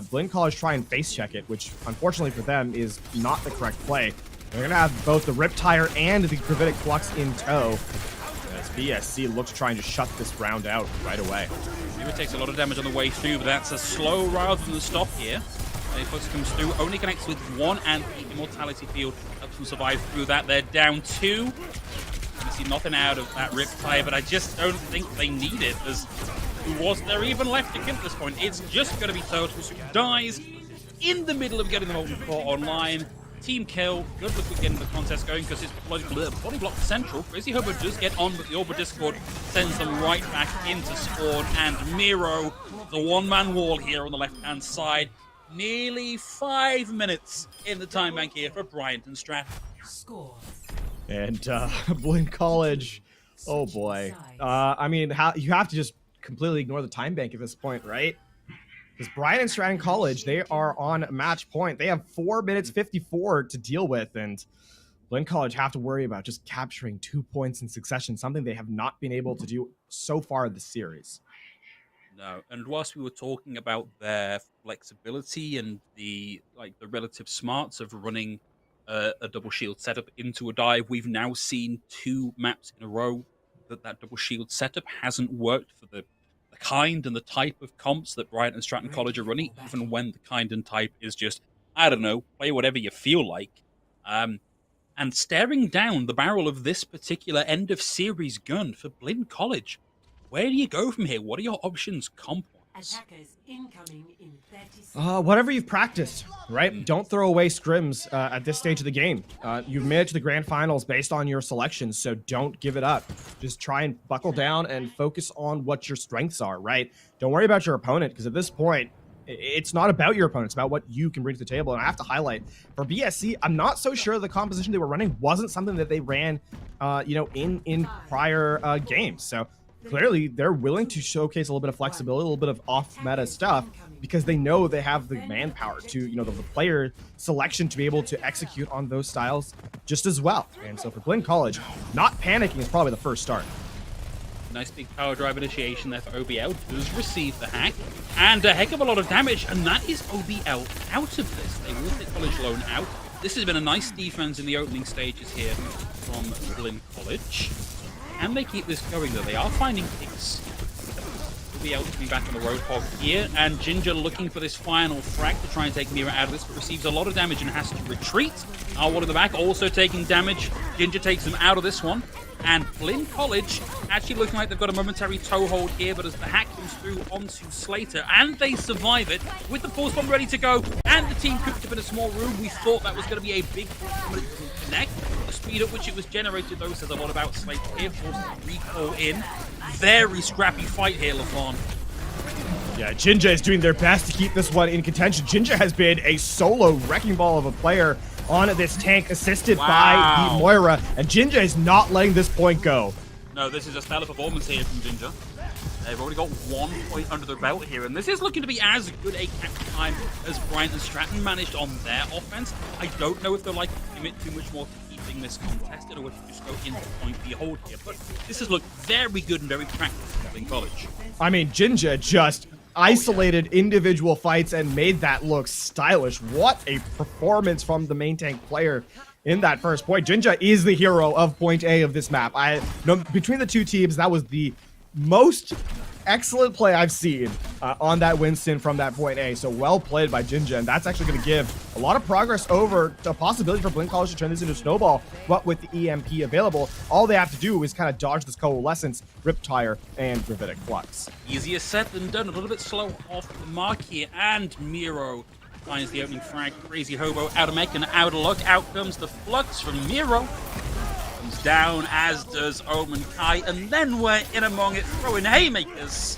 Blinn College try and face check it, which unfortunately for them is not the correct play. They're going to have both the Riptire and the Gravitic Flux in tow, as BSC looks trying to shut this round out right away. It takes a lot of damage on the way through, but that's a slow rather than a stop here. Flux comes through, only connects with 1, and the Immortality Field helps them survive through that. They're down 2. You see nothing out of that Riptide, but I just don't think they need it. Who was there even left to kill at this point? It's just going to be Turtles, who dies in the middle of getting the Molten Core online. Team kill. Good luck with getting the contest going, because it's body block central. Crazy Hobo does get on, but the Orbital Discord sends them right back into spawn. And Miro, the one-man wall here on the left-hand side. Nearly 5 minutes in the time bank here for Bryant and Stratton. And Blinn College, oh boy. I mean, you have to just completely ignore the time bank at this point, right? Because Bryant and Stratton College, they are on match point. They have 4 minutes 54 to deal with, and Blinn College have to worry about just capturing 2 points in succession, something they have not been able to do so far in the series. No, and whilst we were talking about their flexibility and the relative smarts of running a double shield setup into a dive, we've now seen 2 maps in a row that double shield setup hasn't worked for the kind and the type of comps that Bryant and Stratton College are running, even when the kind and type is just, I don't know, play whatever you feel like. And staring down the barrel of this particular end of series gun for Blinn College, where do you go from here? What are your options comp-wise? Whatever you've practiced, right? Don't throw away scrims at this stage of the game. You've made it to the grand finals based on your selections, so don't give it up. Just try and buckle down and focus on what your strengths are, right? Don't worry about your opponent, because at this point, it's not about your opponent. It's about what you can bring to the table. And I have to highlight, for BSC, I'm not so sure the composition they were running wasn't something that they ran, in prior games. So clearly, they're willing to showcase a little bit of flexibility, a little bit of off-meta stuff, because they know they have the manpower to, the player selection to be able to execute on those styles just as well. And so for Blinn College, not panicking is probably the first start. Nice big power drive initiation there for OBL. Does receive the hack, and a heck of a lot of damage, and that is OBL out of this. They will take College Lone out. This has been a nice defense in the opening stages here from Blinn College. Can they keep this going, though? They are finding picks. OBL coming back on the Roadhog here, and Ginger looking for this final frag to try and take Mira out of this, but receives a lot of damage and has to retreat. One in the back also taking damage. Ginger takes him out of this one. And Blinn College actually looking like they've got a momentary toehold here, but as the hack comes through onto Slater, and they survive it with the force bomb ready to go, and the team cooped up in a small room. We thought that was going to be a big connect. The speed at which it was generated, though, says a lot about Slater here. Forced to recall in. Very scrappy fight here, LaFon. Yeah, Jinja is doing their best to keep this one in contention. Jinja has been a solo wrecking ball of a player on this tank, assisted by the Moira, and Jinja is not letting this point go. No, this is a stellar performance here from Jinja. They've already got 1 point under their belt here, and this is looking to be as good a capture time as Bryant and Stratton managed on their offense. I don't know if they'll like commit too much more to keeping this contested, or if you just go into point behold here, but this has looked very good and very practical in college. I mean, Jinja just isolated individual fights and made that look stylish. What a performance from the main tank player in that first point. Jinja is the hero of point A of this map. Between the two teams, that was the most excellent play I've seen on that Winston from that point A. So well played by Jinja, and that's actually going to give a lot of progress over the possibility for Blinn College to turn this into a snowball. But with the EMP available, all they have to do is kind of dodge this Coalescence, Riptire, and Gravitic Flux. Easier said than done. A little bit slow off the mark here, and Miro finds the opening frag. Crazy Hobo out of mech and out of luck. Out comes the Flux from Miro. Comes down, as does Omen Kai, and then we're in among it, throwing haymakers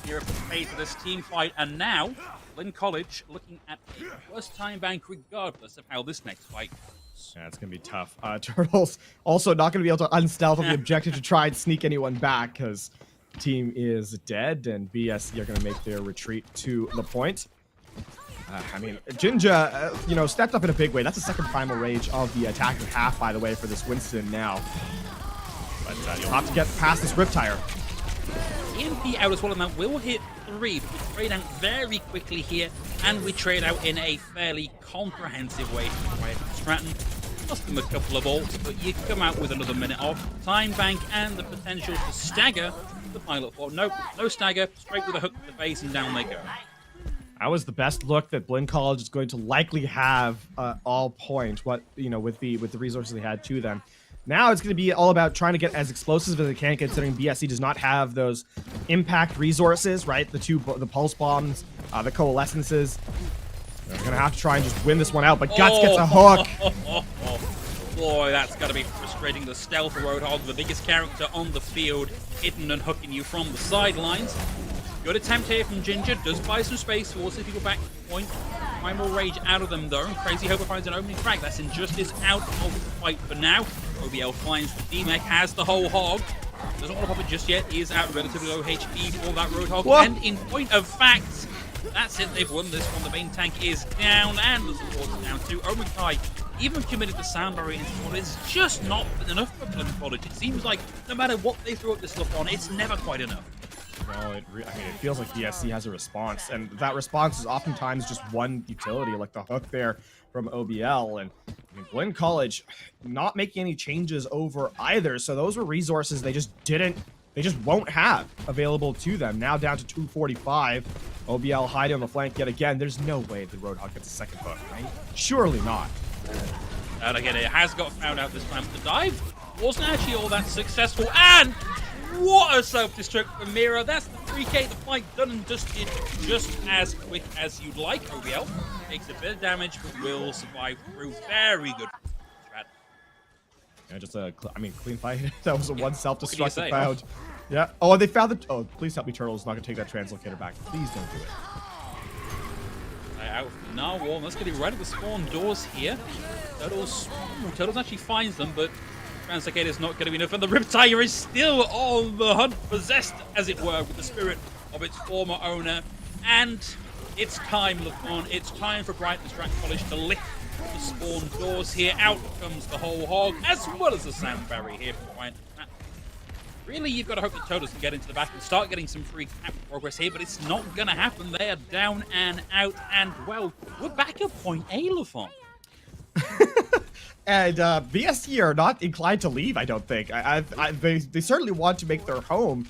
here at the pace of this team fight. And now, Blinn College looking at the first time bank, regardless of how this next fight goes. Yeah, it's going to be tough. Turtles also not going to be able to unstealth on the objective to try and sneak anyone back, because the team is dead, and BSC are going to make their retreat to the point. I mean, Jinja, stepped up in a big way. That's the second primal rage of the attacking half, by the way, for this Winston now. But you'll have to get past this Riptire. EMP out as well, and that will hit 3, but we trade out very quickly here, and we trade out in a fairly comprehensive way. Right, Stratton lost them a couple of ults, but you come out with another minute off. Time bank and the potential to stagger the pilot for. Nope, no stagger, straight with a hook to the face, and down they go. That was the best look that Blinn College is going to likely have all point. With the resources they had to them. Now it's going to be all about trying to get as explosive as they can, considering BSC does not have those impact resources, right? The pulse bombs, the coalescences. They're going to have to try and just win this one out, but Guts gets a hook. Boy, that's got to be frustrating. The stealth Roadhog, the biggest character on the field, hidden and hooking you from the sidelines. Good attempt here from Ginger, does buy some space, forces people back to the point. Primal Rage out of them though, and Crazy Hobo finds an opening frag. That's Injustice out of the fight for now. OBL finds the D-Mech, has the whole hog. Doesn't want to pop it just yet, is at relatively low HP for that Roadhog. What? And in point of fact, that's it, they've won this one. The main tank is down, and the support is down too. Omukai even committed the sound barrier into one. It's just not enough for Blinn College. It seems like no matter what they throw up this stuff on, it's never quite enough. No, it feels like BSC has a response, and that response is oftentimes just one utility, like the hook there from OBL. And Blinn College not making any changes over either, so those were resources they just won't have available to them. Now down to 245. OBL hiding on the flank yet again. There's no way the Roadhog gets a second hook, right? Surely not. And again, it has got found out this time. The dive wasn't actually all that successful, and what a self-destruct from Mira. That's the 3K, the fight done and dusted just as quick as you'd like. OBL takes a bit of damage, but will survive through. Very good. Yeah, just clean fight. That was a one self-destructive say, found. Yeah. Oh, they found the. Oh, please help me, Turtle's not gonna take that translocator back. Please don't do it. Out for Narwhal. Let's get it right at the spawn doors here. Turtles actually finds them, but Translocator's not going to be enough, and the Riptire is still on the hunt, possessed, as it were, with the spirit of its former owner. And it's time, LaFon. It's time for Bryant and Stratton College to lift the spawn doors here. Out comes the whole hog, as well as the sound barrier here for Bryant. Really, you've got to hope that Turtles can get into the back and start getting some free cap progress here, but it's not going to happen. They are down and out, and, well, we're back at point A, LaFon. And BSC are not inclined to leave, I don't think. They certainly want to make their home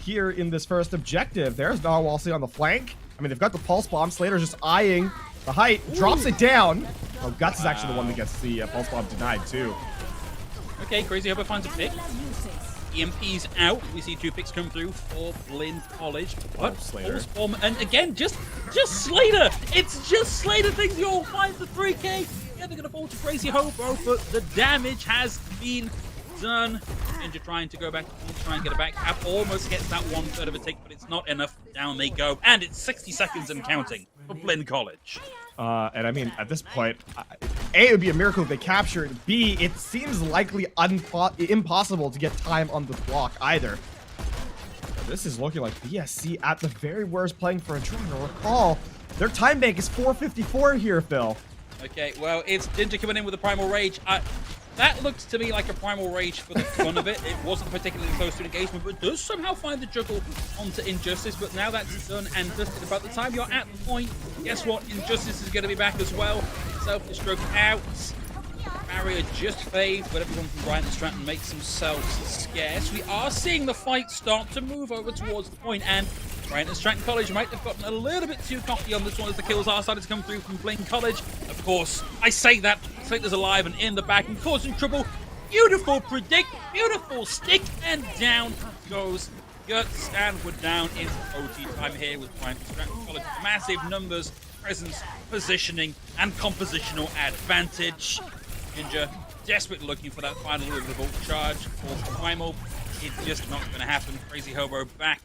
here in this first objective. There's Narwhal sitting on the flank. I mean, they've got the Pulse Bomb. Slater's just eyeing the height, drops it down. Oh, Guts is actually the one that gets the Pulse Bomb denied, too. Okay, Crazy Hobo finds a pick. EMP's out. We see 2 picks come through for Blinn College. But Slater. And again, just Slater. It's just Slater thinks he all finds the 3K. Yeah, they're going to fall to Crazy Hobo, but the damage has been done. Ninja trying to go back, trying to get a back cap. Almost gets that 1/3 of a tick, but it's not enough. Down they go. And it's 60 seconds and counting for Blinn College. And I mean, at this point, A, it would be a miracle if they captured. B, it seems likely impossible to get time on the block either. This is looking like BSC at the very worst playing for a draw. Recall, their time bank is 454 here, Phil. Okay, well, it's Ginger coming in with a Primal Rage. That looks to me like a Primal Rage for the fun of it. It wasn't particularly close to an engagement, but does somehow find the juggle onto Injustice. But now that's done and dusted. By the time you're at the point, guess what? Injustice is going to be back as well. Self-destruct out. Barrier just fades, but everyone from Bryant and Stratton makes themselves scarce. We are seeing the fight start to move over towards the point, and Bryant and Stratton College might have gotten a little bit too cocky on this one as the kills are starting to come through from Blinn College. Of course, I say that, Slater's alive and in the back and causing trouble. Beautiful predict, beautiful stick, and down goes Guts, and we're down into OT time here with Bryant and Stratton College. Massive numbers, presence, positioning, and compositional advantage. Ginger desperately looking for that final removal charge for Primal. It's just not going to happen. Crazy Hobo back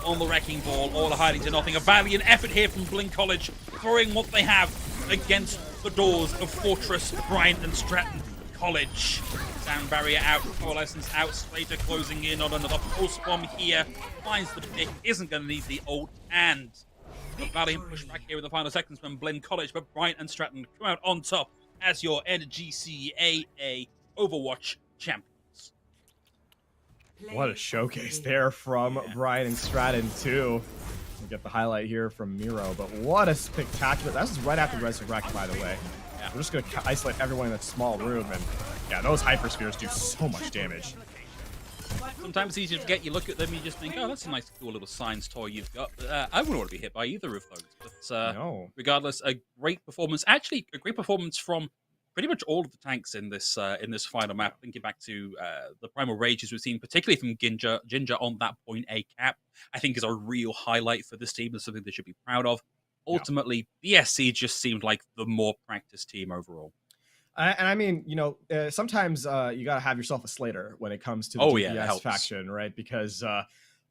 on the wrecking ball, all hiding to nothing. A valiant effort here from Blinn College, throwing what they have against the doors of Fortress Bryant and Stratton College. Sound barrier out, coalescence out, Slater closing in on another pulse bomb here. Finds the pick, isn't going to need the ult, and a valiant pushback here in the final seconds from Blinn College, but Bryant and Stratton come out on top as your NJCAAE Overwatch champions. What a showcase there from Bryant and Stratton, too. We'll get the highlight here from Miro, but what a spectacular... That was right after Resurrect, by the way. Yeah. We're just going to isolate everyone in that small room, and yeah, those hyperspheres do so much damage. Sometimes it's easy to forget. You look at them, you just think, oh, that's a nice, cool little science toy you've got. I wouldn't want to be hit by either of those. But no. Regardless, a great performance. Actually, a great performance from pretty much all of the tanks in this final map. Thinking back to the Primal Rages we've seen, particularly from Ginger on that point A cap, I think is a real highlight for this team and something they should be proud of. Ultimately, BSC just seemed like the more practiced team overall. And I mean, you know, sometimes you got to have yourself a Slater when it comes to the DPS faction, right? Because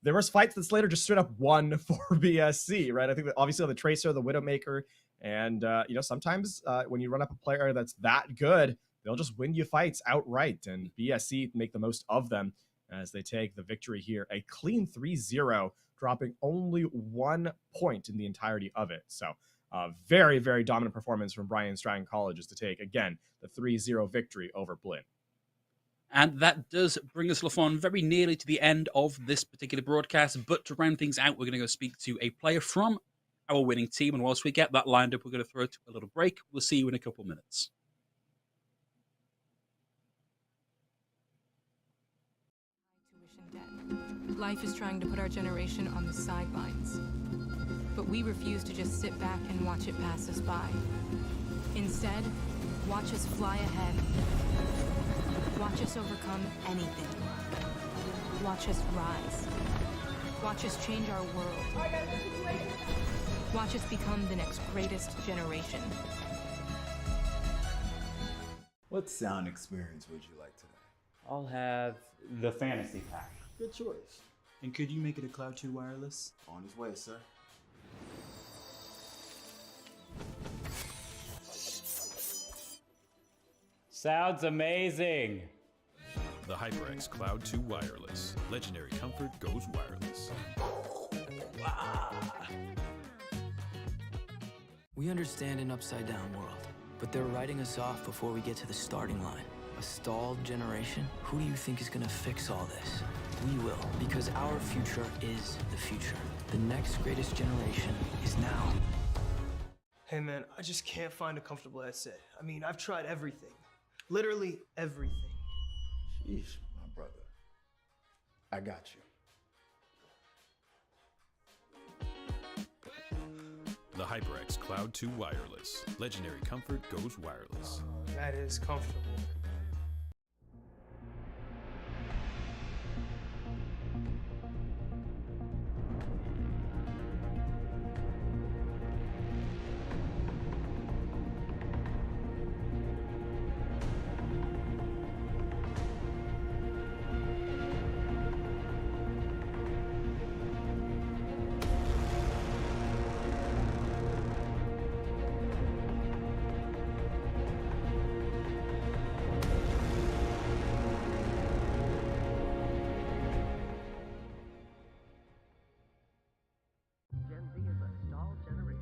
there was fights that Slater just straight up won for BSC, right? I think that obviously on the Tracer, the Widowmaker, and, you know, sometimes when you run up a player that's that good, they'll just win you fights outright. And BSC make the most of them as they take the victory here. A clean 3-0, dropping only 1 point in the entirety of it. So, very, very dominant performance from Bryant and Stratton College is to take, again, the 3-0 victory over Blinn. And that does bring us, LaFon, very nearly to the end of this particular broadcast. But to round things out, we're going to go speak to a player from our winning team. And whilst we get that lined up, we're going to throw it to a little break. We'll see you in a couple of minutes. Life is trying to put our generation on the sidelines. But we refuse to just sit back and watch it pass us by. Instead, watch us fly ahead. Watch us overcome anything. Watch us rise. Watch us change our world. Watch us become the next greatest generation. What sound experience would you like today? I'll have the fantasy pack. Good choice. And could you make it a Cloud 2 wireless? On his way, sir. Sounds amazing. The HyperX Cloud 2 Wireless. Legendary comfort goes wireless. We understand an upside-down world, but they're writing us off before we get to the starting line. A stalled generation? Who do you think is gonna fix all this? We will, because our future is the future. The next greatest generation is now. Hey man, I just can't find a comfortable headset. I mean, I've tried everything. Literally everything. Sheesh, my brother. I got you. The HyperX Cloud 2 Wireless. Legendary comfort goes wireless. That is comfortable.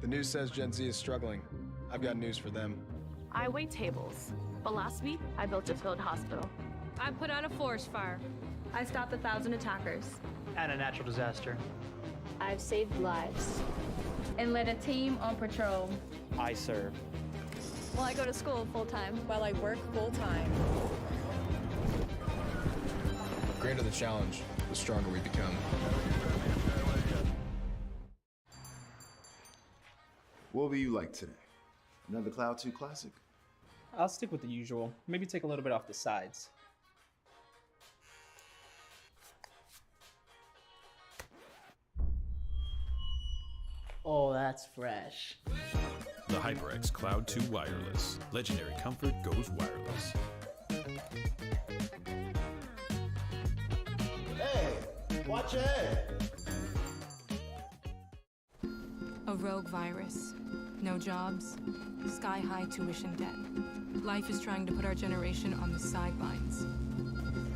The news says Gen Z is struggling. I've got news for them. I wait tables, but last week I built a field hospital. I put out a forest fire. I stopped 1,000 attackers. And a natural disaster. I've saved lives and led a team on patrol. I serve. Well, I go to school full-time. While I work full-time. The greater the challenge, the stronger we become. What will you like today? Another Cloud 2 classic? I'll stick with the usual. Maybe take a little bit off the sides. Oh, that's fresh. The HyperX Cloud 2 Wireless. Legendary comfort goes wireless. Hey, watch ahead. A rogue virus. No jobs. Sky-high tuition debt. Life is trying to put our generation on the sidelines.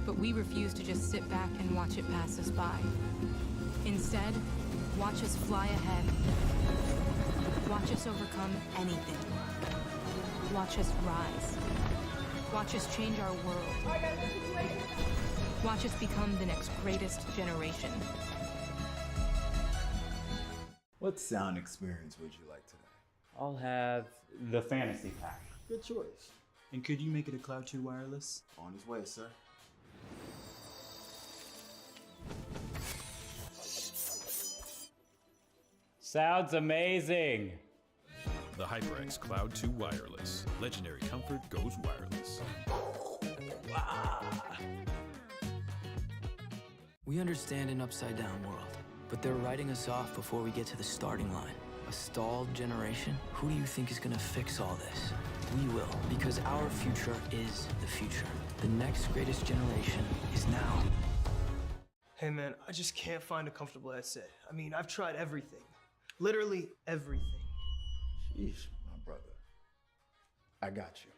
But we refuse to just sit back and watch it pass us by. Instead, watch us fly ahead. Watch us overcome anything. Watch us rise. Watch us change our world. Watch us become the next greatest generation. What sound experience would you like today? I'll have the fantasy pack. Good choice. And could you make it a Cloud 2 wireless? On his way, sir. Sounds amazing. The HyperX Cloud 2 Wireless. Legendary comfort goes wireless. We understand an upside-down world, but they're writing us off before we get to the starting line. A stalled generation? Who do you think is gonna fix all this? We will, because our future is the future. The next greatest generation is now. Hey man, I just can't find a comfortable headset. I mean, I've tried everything. Literally everything. Sheesh, my brother. I got you.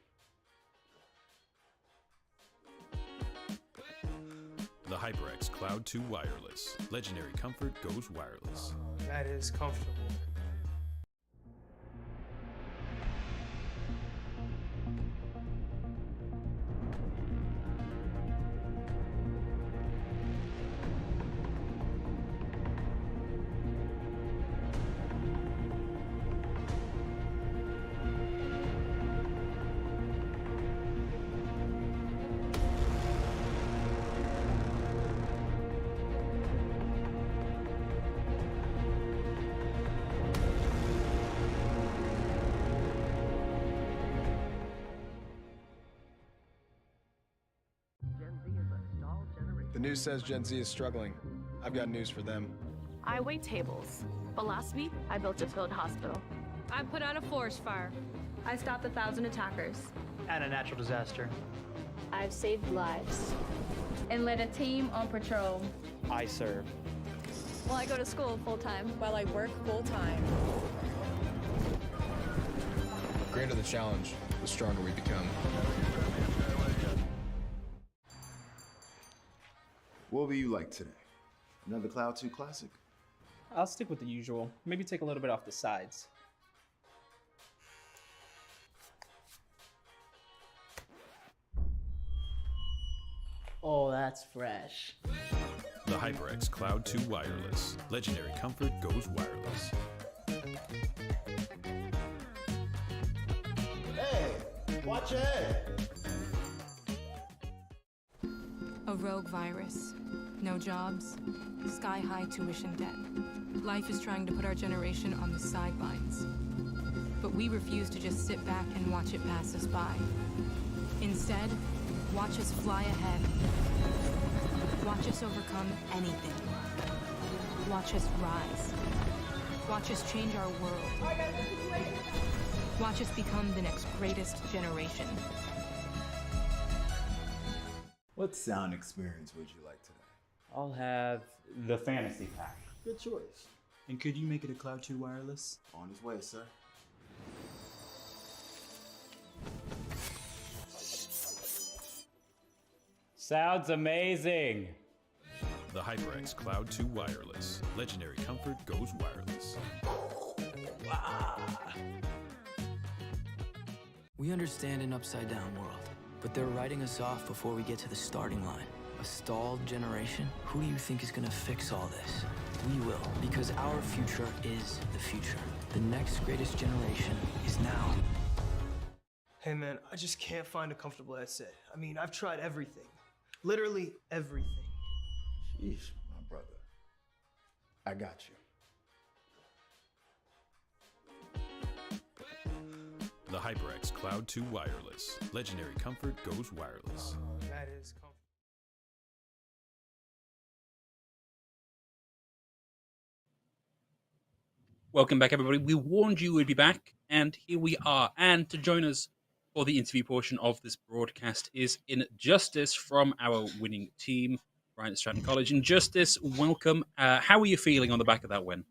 The HyperX Cloud 2 Wireless. Legendary comfort goes wireless. That is comfortable. The news says Gen Z is struggling. I've got news for them. I wait tables. But last week, I built a field hospital. I put out a forest fire. I stopped 1,000 attackers. And a natural disaster. I've saved lives. And led a team on patrol. I serve. Well, I go to school full-time. While I work full-time. The greater the challenge, the stronger we become. What will you like today? Another Cloud 2 classic? I'll stick with the usual. Maybe take a little bit off the sides. Oh, that's fresh. The HyperX Cloud 2 Wireless. Legendary comfort goes wireless. Hey, watch it! A rogue virus. No jobs. Sky-high tuition debt. Life is trying to put our generation on the sidelines. But we refuse to just sit back and watch it pass us by. Instead, watch us fly ahead. Watch us overcome anything. Watch us rise. Watch us change our world. Watch us become the next greatest generation. What sound experience would you like today? I'll have the fantasy pack. Good choice. And could you make it a Cloud 2 wireless? On his way, sir. Sounds amazing. The HyperX Cloud 2 Wireless. Legendary comfort goes wireless. We understand an upside-down world, but they're writing us off before we get to the starting line. A stalled generation? Who do you think is gonna fix all this? We will, because our future is the future. The next greatest generation is now. Hey man, I just can't find a comfortable headset. I mean, I've tried everything. Literally everything. Sheesh, my brother. I got you. The HyperX Cloud 2 Wireless. Legendary comfort goes wireless. That is comfortable. Welcome back, everybody. We warned you we'd be back, and here we are. And to join us for the interview portion of this broadcast is Injustice from our winning team, Bryant, Stratton College. Injustice, welcome. How are you feeling on the back of that win?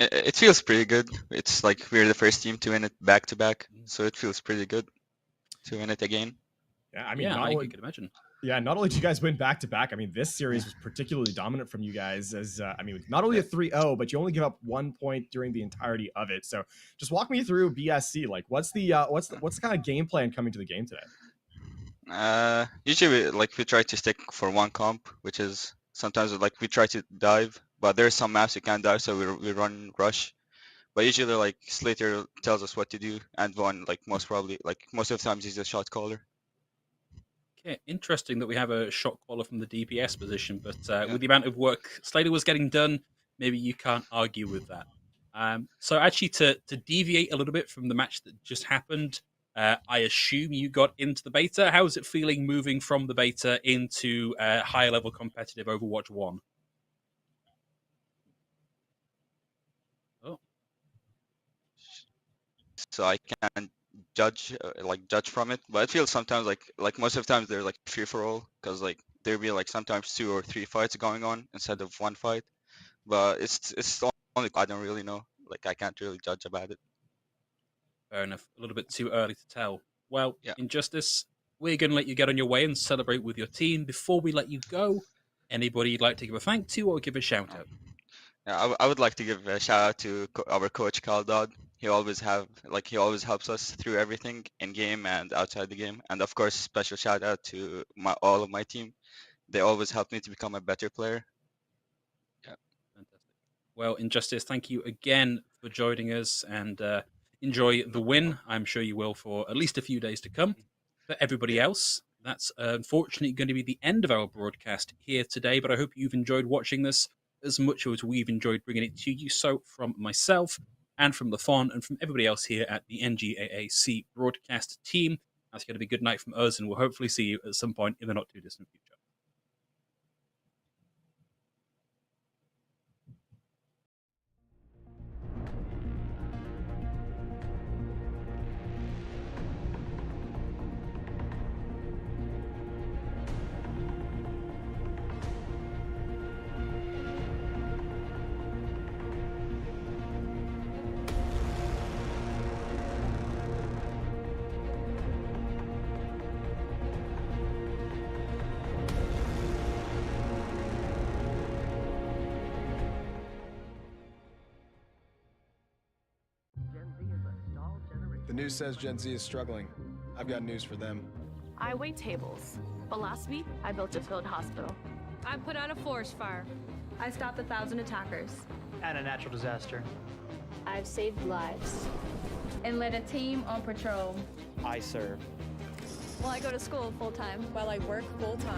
It feels pretty good. It's like we're the first team to win it back-to-back, so it feels pretty good to win it again. Yeah, I mean, I could imagine. Yeah, not only did you guys win back-to-back, I mean, this series was particularly dominant from you guys as, I mean, not only a 3-0, but you only give up 1 point during the entirety of it. So just walk me through BSC. Like, what's the kind of game plan coming to the game today? Usually, we try to stick for one comp, which is sometimes, we try to dive, but there's some maps you can't dive, so we run rush. But usually, Slater tells us what to do, and most of the times he's a shot caller. Okay, interesting that we have a shot caller from the DPS position, but with the amount of work Slater was getting done, maybe you can't argue with that. So actually, to deviate a little bit from the match that just happened, I assume you got into the beta. How is it feeling moving from the beta into higher level competitive Overwatch 1? Oh. So I can't judge from it, but it feels sometimes like most of the times they're free for all, because there'll be sometimes 2 or 3 fights going on instead of 1 fight. But it's only I don't really know. I can't really judge about it. Fair enough. A little bit too early to tell. Well, yeah. Injustice, we're going to let you get on your way and celebrate with your team. Before we let you go, anybody you'd like to give a thank to or give a shout out? Yeah, I would like to give a shout out to our coach Kaldad. He always helps us through everything in game and outside the game. And of course, special shout out to all of my team. They always help me to become a better player. Yeah, fantastic. Well, Injustice, thank you again for joining us, and enjoy the win. I'm sure you will for at least a few days to come. For everybody else, that's unfortunately going to be the end of our broadcast here today, but I hope you've enjoyed watching this as much as we've enjoyed bringing it to you. So from myself and from the Fawn and from everybody else here at the NJCAAE broadcast team, that's going to be good night from us, and we'll hopefully see you at some point in the not too distant future. The news says Gen Z is struggling. I've got news for them. I wait tables. But last week, I built a field hospital. I put out a forest fire. I stopped 1,000 attackers. And a natural disaster. I've saved lives. And led a team on patrol. I serve. Well, I go to school full time. While I work full time.